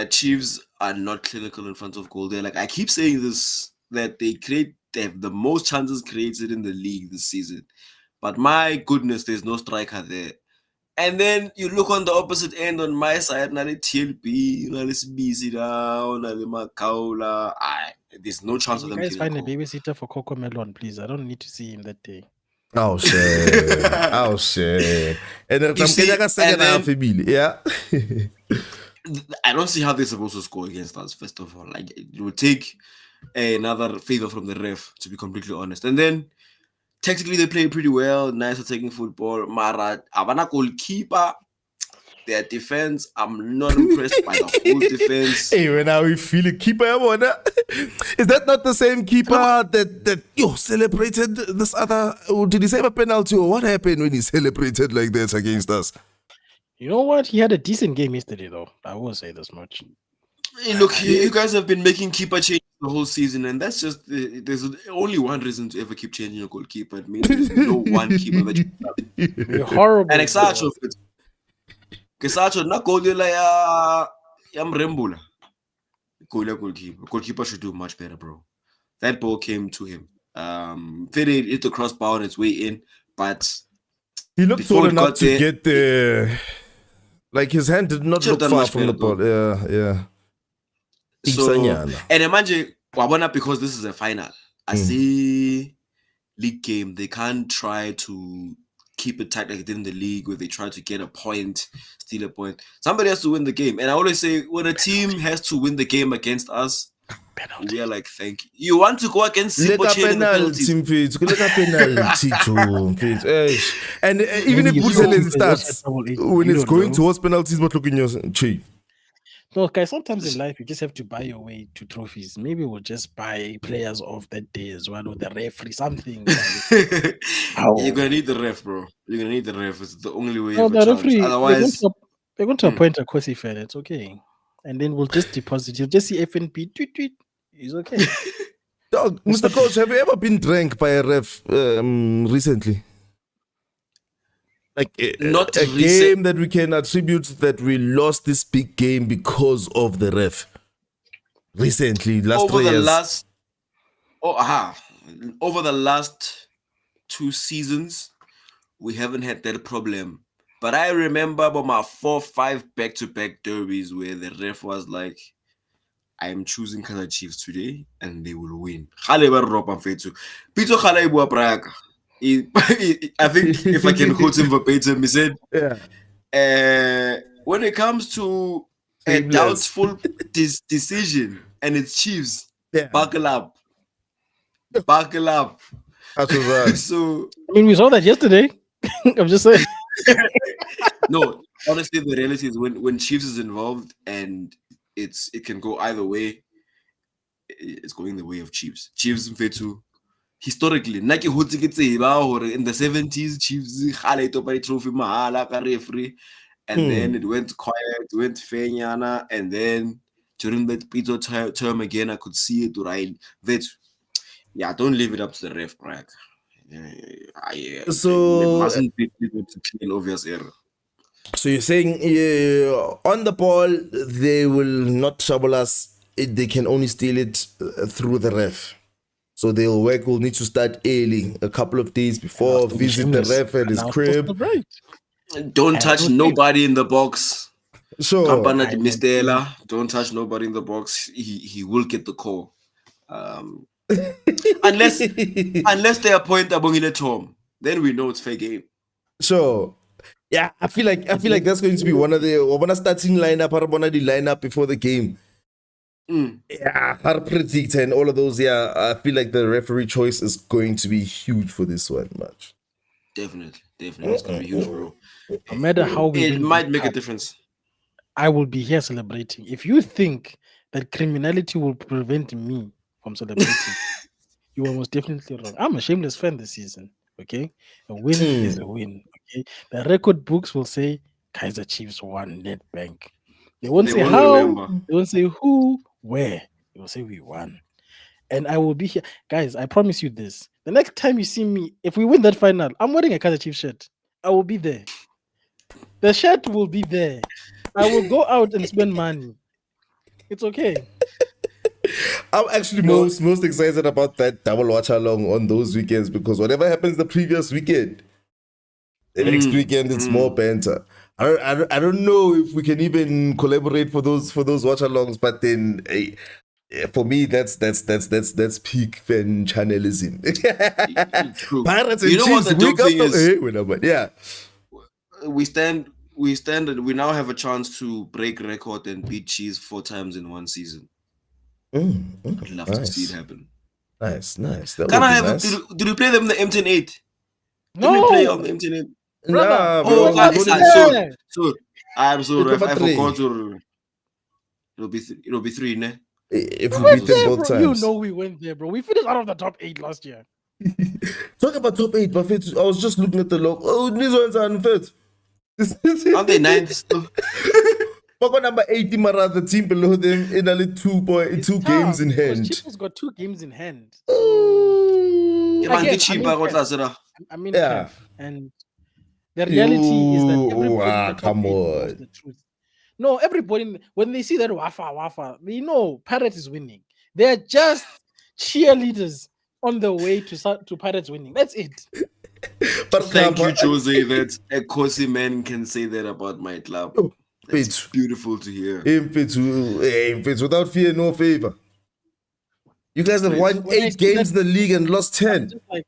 Chiefs are not clinical in front of goal. They're like, I keep saying this, that they have the most chances created in the league this season. But my goodness, there's no striker there. And then you look on the opposite end on my side, Nale TLB, Nale busy down, Nale Makaula. There's no chance of them. You guys find a babysitter for Coco Melon, please. I don't need to see him that day. Oh shit. And then, yeah. I don't see how they're supposed to score against us, first of all. Like, it would take another favor from the ref, to be completely honest. And then, technically, they play pretty well. Nice attacking football. Mara, Havana goalkeeper, their defense, I'm not impressed by the whole defense. Hey, when are we feeling keeper? Is that not the same keeper that celebrated this other? Did he save a penalty, or what happened when he celebrated like that against us? You know what? He had a decent game yesterday, though. I will say this much. Hey, look, you guys have been making keeper changes the whole season, and that's just there's only one reason to ever keep changing your goalkeeper. It means there's no one keeper that you have. You're horrible. And Kesacho, not goal ya Mrembula. Goalkeeper should do much better, bro. That ball came to him. Fede hit the crossbar on its way in, but he looked tall enough to get there. Like his hand did not look far from the ball. Yeah. So, and imagine, because this is a final, I see league game, they can't try to keep it tight like they did in the league where they try to get a point, steal a point. Somebody has to win the game. And I always say, when a team has to win the game against us, Penalty. We are like, thank you. You want to go against Simple Chain in the penalties? penalties. And even if Maybe you Buccaneers also starts, double eight. when You it's don't going know. towards penalties, but looking your chain. No, guys, sometimes in life you just have to buy your way to trophies. Maybe we'll just buy players of that day as well, or the referee, something. You're gonna need the ref, bro. You're gonna need the ref. It's the only way you No, have a the chance. referee, Otherwise, they're going to appoint a Kosi fan. It's okay. And then we'll just deposit. You'll just see FNP tweet, tweet. It's okay. Dog, Mr. Coach, have you ever been drank by a ref recently? Like Not a recent- game that we can attribute that we lost this big game because of the ref. Recently, last 3 years. Over the last 2 seasons, we haven't had that problem. But I remember about my 4-5 back-to-back derbies where the ref was like, I am choosing Kaizer Chiefs today and they will win. I think if I can quote him verbatim, he said, when it comes to a Shameless. doubtful decision and it's Chiefs, Yeah. buckle up. Buckle up. That's right. So, I mean, we saw that yesterday. I'm just saying. no, honestly, the reality is when Chiefs is involved and it can go either way, it's going the way of Chiefs. Chiefs Mfethu, historically, in the 70s, Chiefs trophy mahala ka referee, and then it went quiet, went fenyana, and then during that Pito term again, I could see it right. Yeah, don't leave it up to the ref, Bragg. So- it mustn't be to clean obvious error. So you're saying on the ball, they will not trouble us. They can only steal it through the ref. So we'll need to start early, a couple of days before, visit the ref at his crib. Don't touch nobody in the box. Sure. Campana de Mistela, don't touch nobody in the box. He will get the call. Unless they appoint Abongile Tom, then we know it's fair game. Sure. Yeah, I feel like that's going to be one of the starting lineup, the lineup before the game. Yeah, how to predict and all of those. Yeah, I feel like the referee choice is going to be huge for this one match. Definitely, it's gonna be huge, bro. No matter how we It win might the make a cup, difference. I will be here celebrating. If you think that criminality will prevent me from celebrating, you are most definitely wrong. I'm a shameless fan this season. Okay, a win is a win. Okay, the record books will say Kaizer Chiefs won Nedbank. They won't say won't how. remember. They won't say who, where. They will say we won. And I will be here, guys. I promise you this: the next time you see me, if we win that final, I'm wearing a Kaizer Chiefs shirt. I will be there. The shirt will be there. I will go out and spend money. It's okay. I'm actually most excited about that double watch along on those weekends because whatever happens the previous weekend, the next weekend it's more banter. I don't know if we can even collaborate for those watch alongs, but then for me that's peak fan channelism. True. Pirates and You know what Chiefs the dope week thing after is? yeah. We stand and we now have a chance to break record and beat Chiefs 4 times in one season. I'd love to see it happen. Nice. That Can would I be have nice. did we play them in the M108? No, Did we play on the M108? Nah, we bro. were not there. So I'm sorry. It's I over 3. forgot to. It'll be 3, ne? If We we went beat them there, both bro. times. You know we went there, bro. We finished out of the top 8 last year. Talk about top 8, but I was just looking at the log. Oh, these ones are unfit. Aren't they 9th still? But number 80, Mara, the team below them in only two It's games tough in because hand. Chiefs got 2 games in hand. Yeah, man, Again, get I'm cheap. in Kev. Yeah. Kev, and the reality is that everybody in the top come 8 knows on. the truth. No, everybody, when they see that wafa, they know Pirates is winning. They're just cheerleaders on the way to Pirates winning. That's it. But Thank you, Jose, that a Kosi man can say that about my club. It's beautiful to hear. Fits without fear, no favor. You guys have won When I 8 see games in that, the league and lost I'm 10. just like,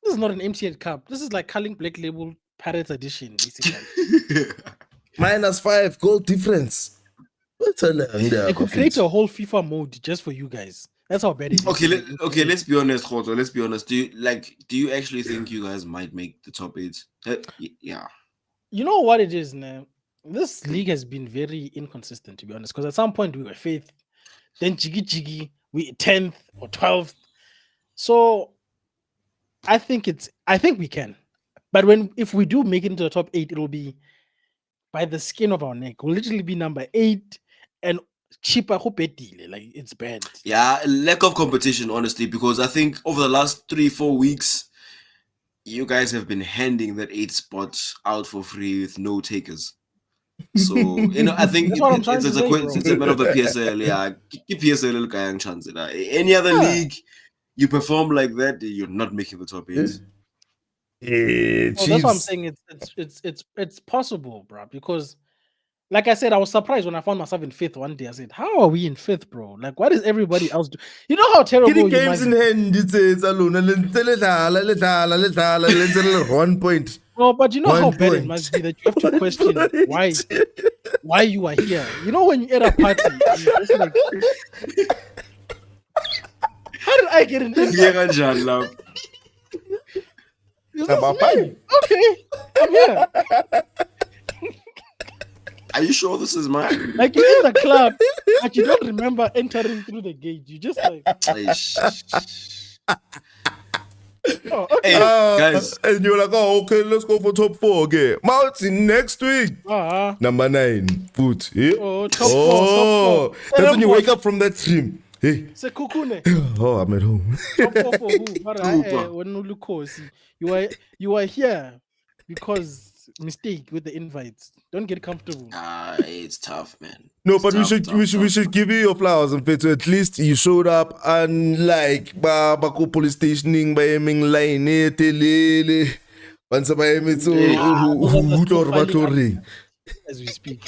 this is not an MTN Cup. This is like Carling Black Label Pirates edition, basically. -5 goal difference. I could create a whole FIFA mode just for you guys. That's how bad it is. Okay, let's be honest, Khoto. Let's be honest. Do you actually think you guys might make the top 8? Yeah. You know what it is now? This league has been very inconsistent, to be honest, because at some point we were 5th, then jiggy, we 10th or 12th. So I think we can. But if we do make it into the top 8, it'll be by the skin of our neck. We'll literally be number 8 and cheaper. Like, it's bad. Yeah, lack of competition, honestly, because I think over the last 3-4 weeks, you guys have been handing that 8 spot out for free with no takers. So, I think it's a matter of the PSL. Yeah, keep PSL a chance. Any other league, you perform like that, you're not making the top 8. Well, that's what I'm saying. It's possible, bro. Because, like I said, I was surprised when I found myself in 5th one day. I said, "How are we in 5th, bro? Like, what is everybody else doing? You know how terrible you games in hand. It says alone. 1 point. No, but you know how bad it must be that you have to question why you are here. You know when you're at a party, you're just like, how did I get in this? Okay, I'm here. Are you sure this is mine? Like, you're in the club, but you don't remember entering through the gate. You just like, oh, okay. Hey, guys. And you're like, oh, okay, let's go for top 4 again. Mountain next week. Number 9. Put. Top 4. That's when you wake up from that dream. Hey. Oh, I'm at home. Top 4 for who? You are here because mistake with the invites. Don't get comfortable. It's tough, man. No, but we should give you your flowers and faith. At least you showed up, unlike Bako police stationing by aiming line telele. As we speak.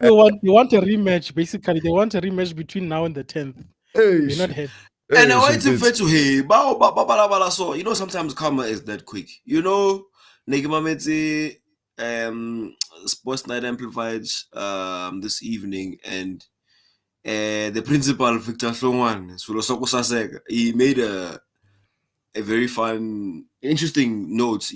They want a rematch. Basically, they want a rematch between now and the 10th. They're not happy. And I wait to hey, so sometimes karma is that quick. Negimameti Sports Night Amplified this evening, and the principal Victor Hlongwane, he made a very fun, interesting note.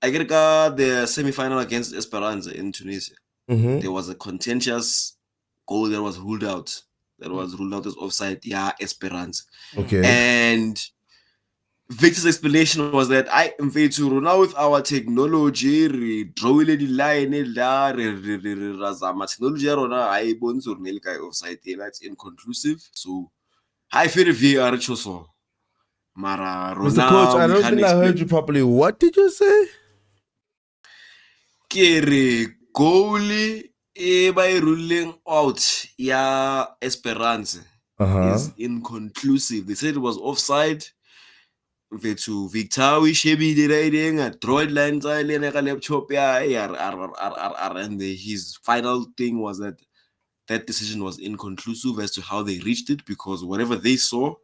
I get the semi-final against Esperance in Tunisia. There was a contentious goal that was ruled out. That was ruled out as offside. Yeah, Esperance. Okay. And Victor's explanation was that I am to now with our technology, draw the line, technology, I want to offside. That's inconclusive. So, I feel VR choso. Mr. Coach, I don't think I heard you properly. What did you say? Kere goalie by ruling out Esperance is inconclusive. They said it was offside. To Victory Shebi riding a droid lines laptop and his final thing was that decision was inconclusive as to how they reached it, because whatever they saw,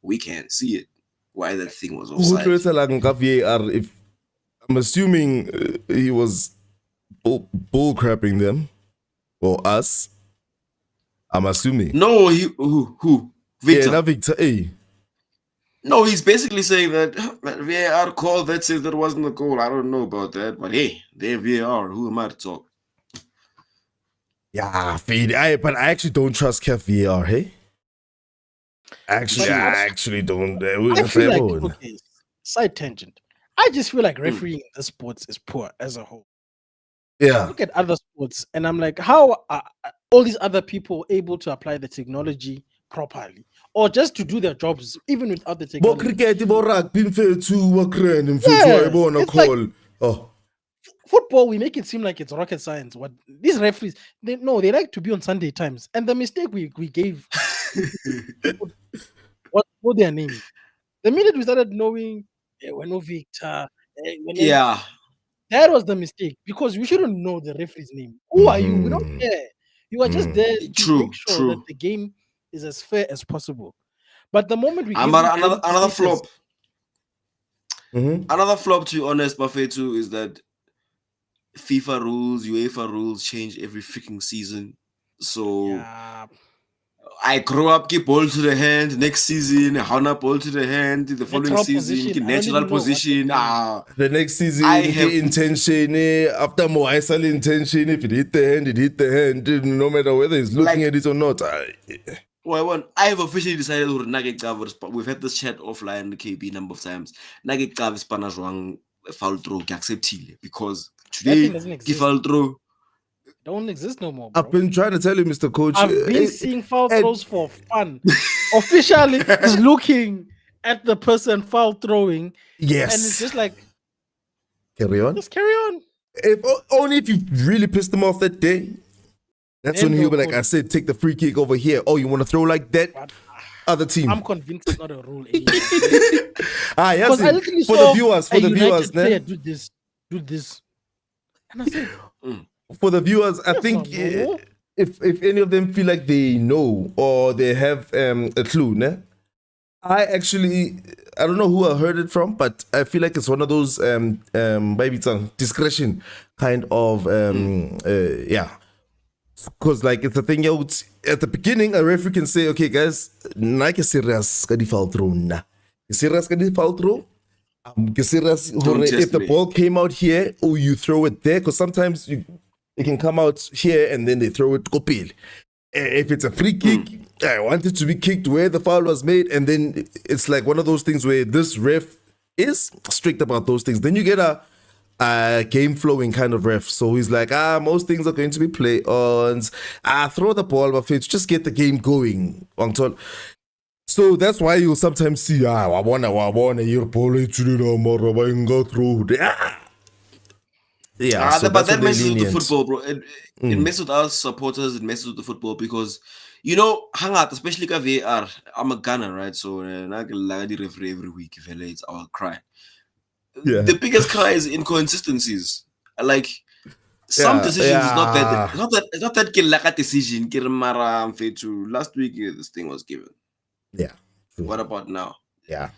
we can't see it. Why that thing was offside. If I'm assuming he was bull crapping them or us. I'm assuming. No, who? Victor. Yeah, not Victor. Hey. No, he's basically saying that VAR call that says that wasn't a goal. I don't know about that, but hey, they're VAR. Who am I to talk? Yeah, but I actually don't trust Kev VAR, hey? I actually don't. I feel like, okay, side tangent. I just feel like refereeing in the sports is poor as a whole. Yeah. I look at other sports and I'm like, how are all these other people able to apply the technology properly, or just to do their jobs even without the technology? Football, we make it seem like it's rocket science. What these referees, they like to be on Sunday Times, and the mistake we gave what their name. The minute we started knowing we're no Victor, that was the mistake, because we shouldn't know the referee's name. Who are you? We don't care. You are just there to make sure that the game is as fair as possible. But the moment we another flop. Another flop, to be honest, Buffet too, is that FIFA rules, UEFA rules change every freaking season. So Yeah. I grew up, get ball to the hand. Next season, Hana ball to the hand. The following Natural season, position. get I don't natural even know what they're position. doing. The next season, I get have- intention. After more, I sell intention. If it hit the hand, it hit the hand. No matter whether he's looking Like- at it or not. Well, I have officially decided to nugget covers, but we've had this chat offline, KB, number of times. Nugget covers panajwang foul throw, accept because That today, thing doesn't the exist. foul throw. Don't exist no more, bro. I've been trying to tell you, Mr. Coach. I've been seeing foul and- throws for fun. Officially, just looking at the person foul throwing, Yes. and it's just like, Carry on. just carry on. Only if you really pissed him off that day. That's Then when he'll be they'll like, call I said, take the free kick over here. Oh, you want to throw like that? But Other team. I'm convinced it's not a rule anymore. Yes, Because I literally for saw the viewers, a United player do this, and I said, for the viewers, I Yes think or no? if any of them feel like they know or they have a clue, ne? I don't know who I heard it from, but I feel like it's one of those maybe it's a discretion kind of yeah. Because like it's a thing out at the beginning, a referee can say, okay guys, Nike serious ka di foul throw na. Serious ka di foul throw. Serious Don't test if the me. ball came out here or you throw it there, because sometimes it can come out here and then they throw it kopil. If it's a free kick, I want it to be kicked where the foul was made, and then it's like one of those things where this ref is strict about those things. Then you get a game flowing kind of ref. So he's like, most things are going to be play-ons. Throw the ball, but just get the game going. So that's why you'll sometimes see, I wanna, your ball go through. Yeah, so but that's that what messes they're with the lenient. football, bro. It messes with us supporters. It messes with the football because hang out, especially ka VAR. I'm a gunner, right? So I can lag the referee every week. If it's our cry. Yeah. The biggest cry is inconsistencies. Like some decisions is not that. It's not that like decision. Last week this thing was given. Yeah. True. What about now? Yeah.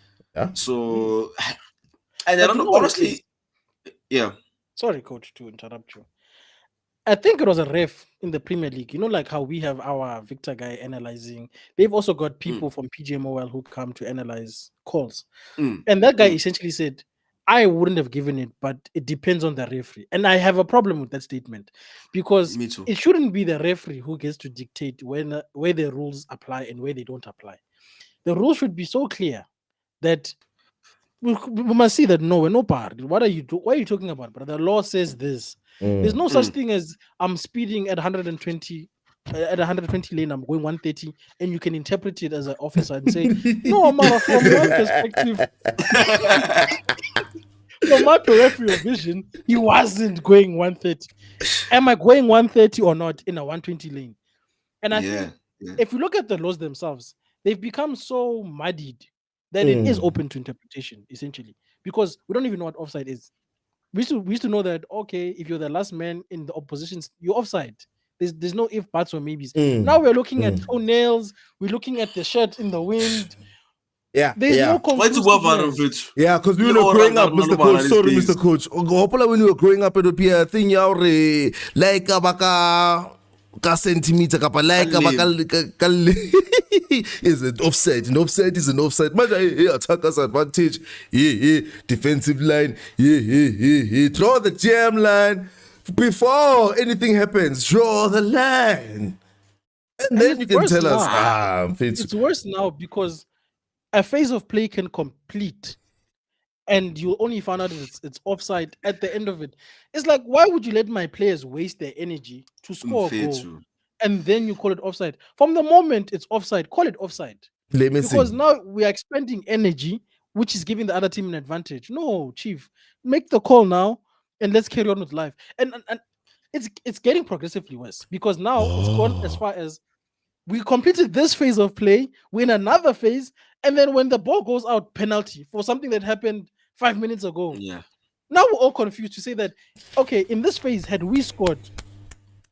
So, and I But don't you know, know what it honestly. is? Yeah. Sorry, coach, to interrupt you. I think it was a ref in the Premier League. You know, like how we have our Victor guy analyzing. They've also got people from PGMOL who come to analyze calls. And that guy essentially said, I wouldn't have given it, but it depends on the referee. And I have a problem with that statement because Me too. it shouldn't be the referee who gets to dictate where the rules apply and where they don't apply. The rules should be so clear that we must see that no, we're no part. What are you What are you talking about? But the law says this. There's no such thing as I'm speeding at 120 at 120 lane. I'm going 130, and you can interpret it as an officer and say, no, Amara, from my perspective, from my peripheral vision, he wasn't going 130. Am I going 130 or not in a 120 lane? And I think if you look at the laws themselves, they've become so muddied that it is open to interpretation, essentially, because we don't even know what offside is. We used to know that, okay, if you're the last man in the opposition, you're offside. There's no if, buts, or maybes. Now we're looking at toenails, we're looking at the shirt in the wind. There's no conclusiveness. Yeah, because we were growing up, Mr. Coach. Sorry, Mr. Coach. When we were growing up, it would be a thing, like a centimeter, like is it offside? An offside is an offside. Attacker's advantage. Defensive line. Throw the jam line before anything happens. Draw the line, and then you can tell us. It's worse now because a phase of play can complete, and you only find out it's offside at the end of it. It's like, why would you let my players waste their energy to score a goal? And then you call it offside. From the moment it's offside, call it offside. Because now we are expending energy, which is giving the other team an advantage. No, Chief, make the call now and let's carry on with life. And it's getting progressively worse because now it's gone as far as we completed this phase of play, we're in another phase, and then when the ball goes out, penalty for something that happened 5 minutes ago. Yeah. Now we're all confused to say that, okay, in this phase, had we scored,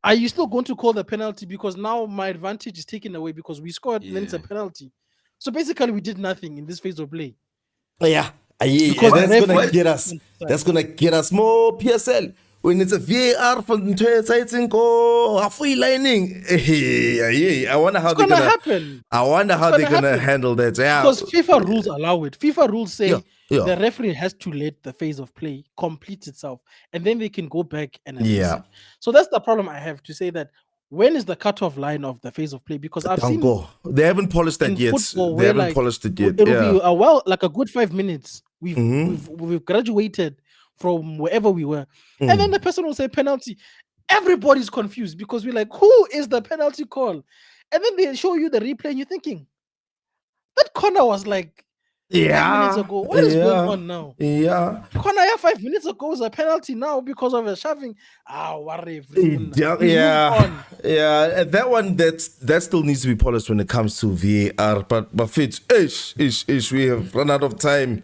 are you still going to call the penalty because now my advantage is taken away because we scored and then it's a penalty? So basically, we did nothing in this phase of play. Because that's gonna get us. That's gonna get us more PSL. when it's a VAR from the halfway lining, I wonder how It's they're gonna gonna happen. I wonder how they're gonna handle that. Yeah. Because FIFA rules allow it. FIFA rules say Yeah. the referee has to let the phase of play complete itself, and then they can go back and assess Yeah. it. So that's the problem I have to say that when is the cutoff line of the phase of play? Because I've seen They haven't polished that in yet. football They where haven't like polished it yet. it'll Yeah. be like a good 5 minutes. We've graduated from wherever we were, and then the person will say penalty. Everybody's confused because we're like, who is the penalty call? And then they show you the replay, and you're thinking that corner was like 5 minutes ago. What is going on now? Yeah. Corner 5 minutes ago was a penalty now because of a shoving. Whatever. Yeah. That one that still needs to be polished when it comes to VAR. But Fitz, we have run out of time.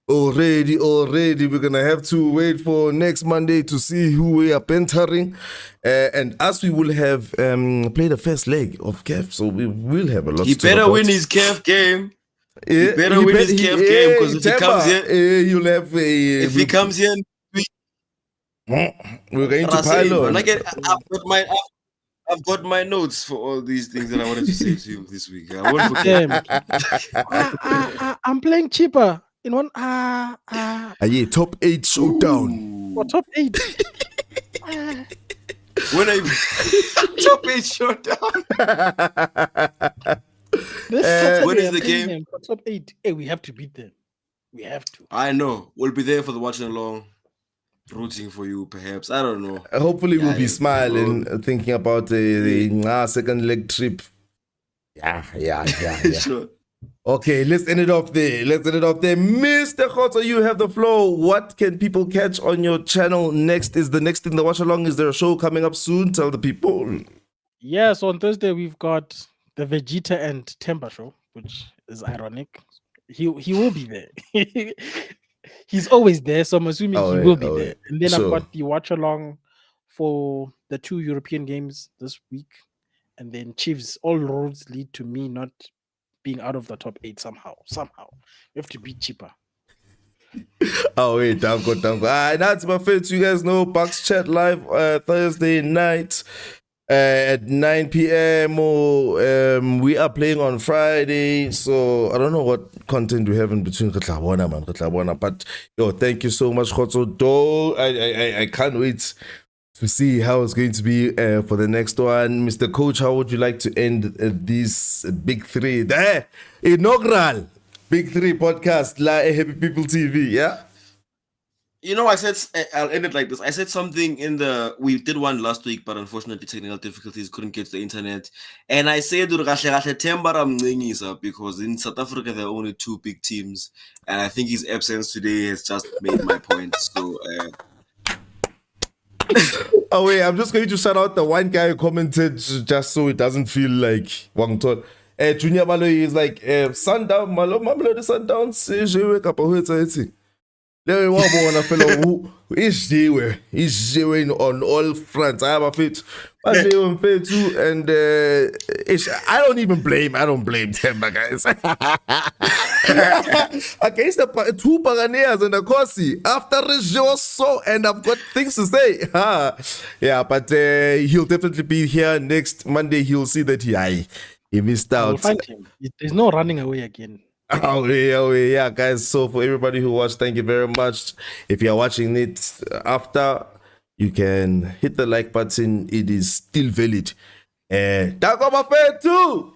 Already, we're gonna have to wait for next Monday to see who we are bantering, and as we will have played the first leg of CAF, so we will have a lot. He better win his CAF game. He better win his CAF game because if he comes here, you'll have a. If he comes here, we're going to pile on. I've got my notes for all these things that I wanted to say to you this week. I won't forget. I'm playing cheaper. In one top 8 showdown. Or top 8. When I top 8 showdown. When is the game? For top 8. Hey, we have to beat them. We have to. I know. We'll be there for the watching along, rooting for you, perhaps. I don't know. Hopefully, we'll be smiling, thinking about the second leg trip. Yeah. Sure. Okay, let's end it off there. Mr. Khoto, you have the floor. What can people catch on your channel next? Is the next thing the watch along? Is there a show coming up soon? Tell the people. Yes, on Thursday we've got the Vegeta and Temba show, which is ironic. He will be there. He's always there, so I'm assuming he will be there. And then I've got the watch along for the 2 European games this week. And then Chiefs, all roads lead to me not being out of the top 8 somehow. We have to be cheaper. Danko. That's my favorite. You guys know Bucks Chat live Thursday night at 9 p.m. We are playing on Friday, so I don't know what content we have in between. But thank you so much, Khotso. I can't wait to see how it's going to be for the next one. Mr. Coach, how would you like to end this Big 3? The inaugural Big 3 podcast, La Happy People TV, yeah? You know, I'll end it like this. I said something we did one last week, but unfortunately technical difficulties, couldn't get to the internet. And I said, because in South Africa, there are only 2 big teams. And I think his absence today has just made my point. So, I'm just going to shout out the one guy who commented just so it doesn't feel like Wang Tol. Junior Maloy is like, Mamelodi Sundowns, there was one fellow who is there on all fronts. I have a fit. And I don't blame them, guys. Against the 2 Buccaneers and the Corsi after Rejoso, and I've got things to say. Yeah, but he'll definitely be here next Monday. He'll see that he missed out. We'll find him. There's no running away again. Yeah, guys. So for everybody who watched, thank you very much. If you're watching it after, you can hit the like button. It is still valid. Too.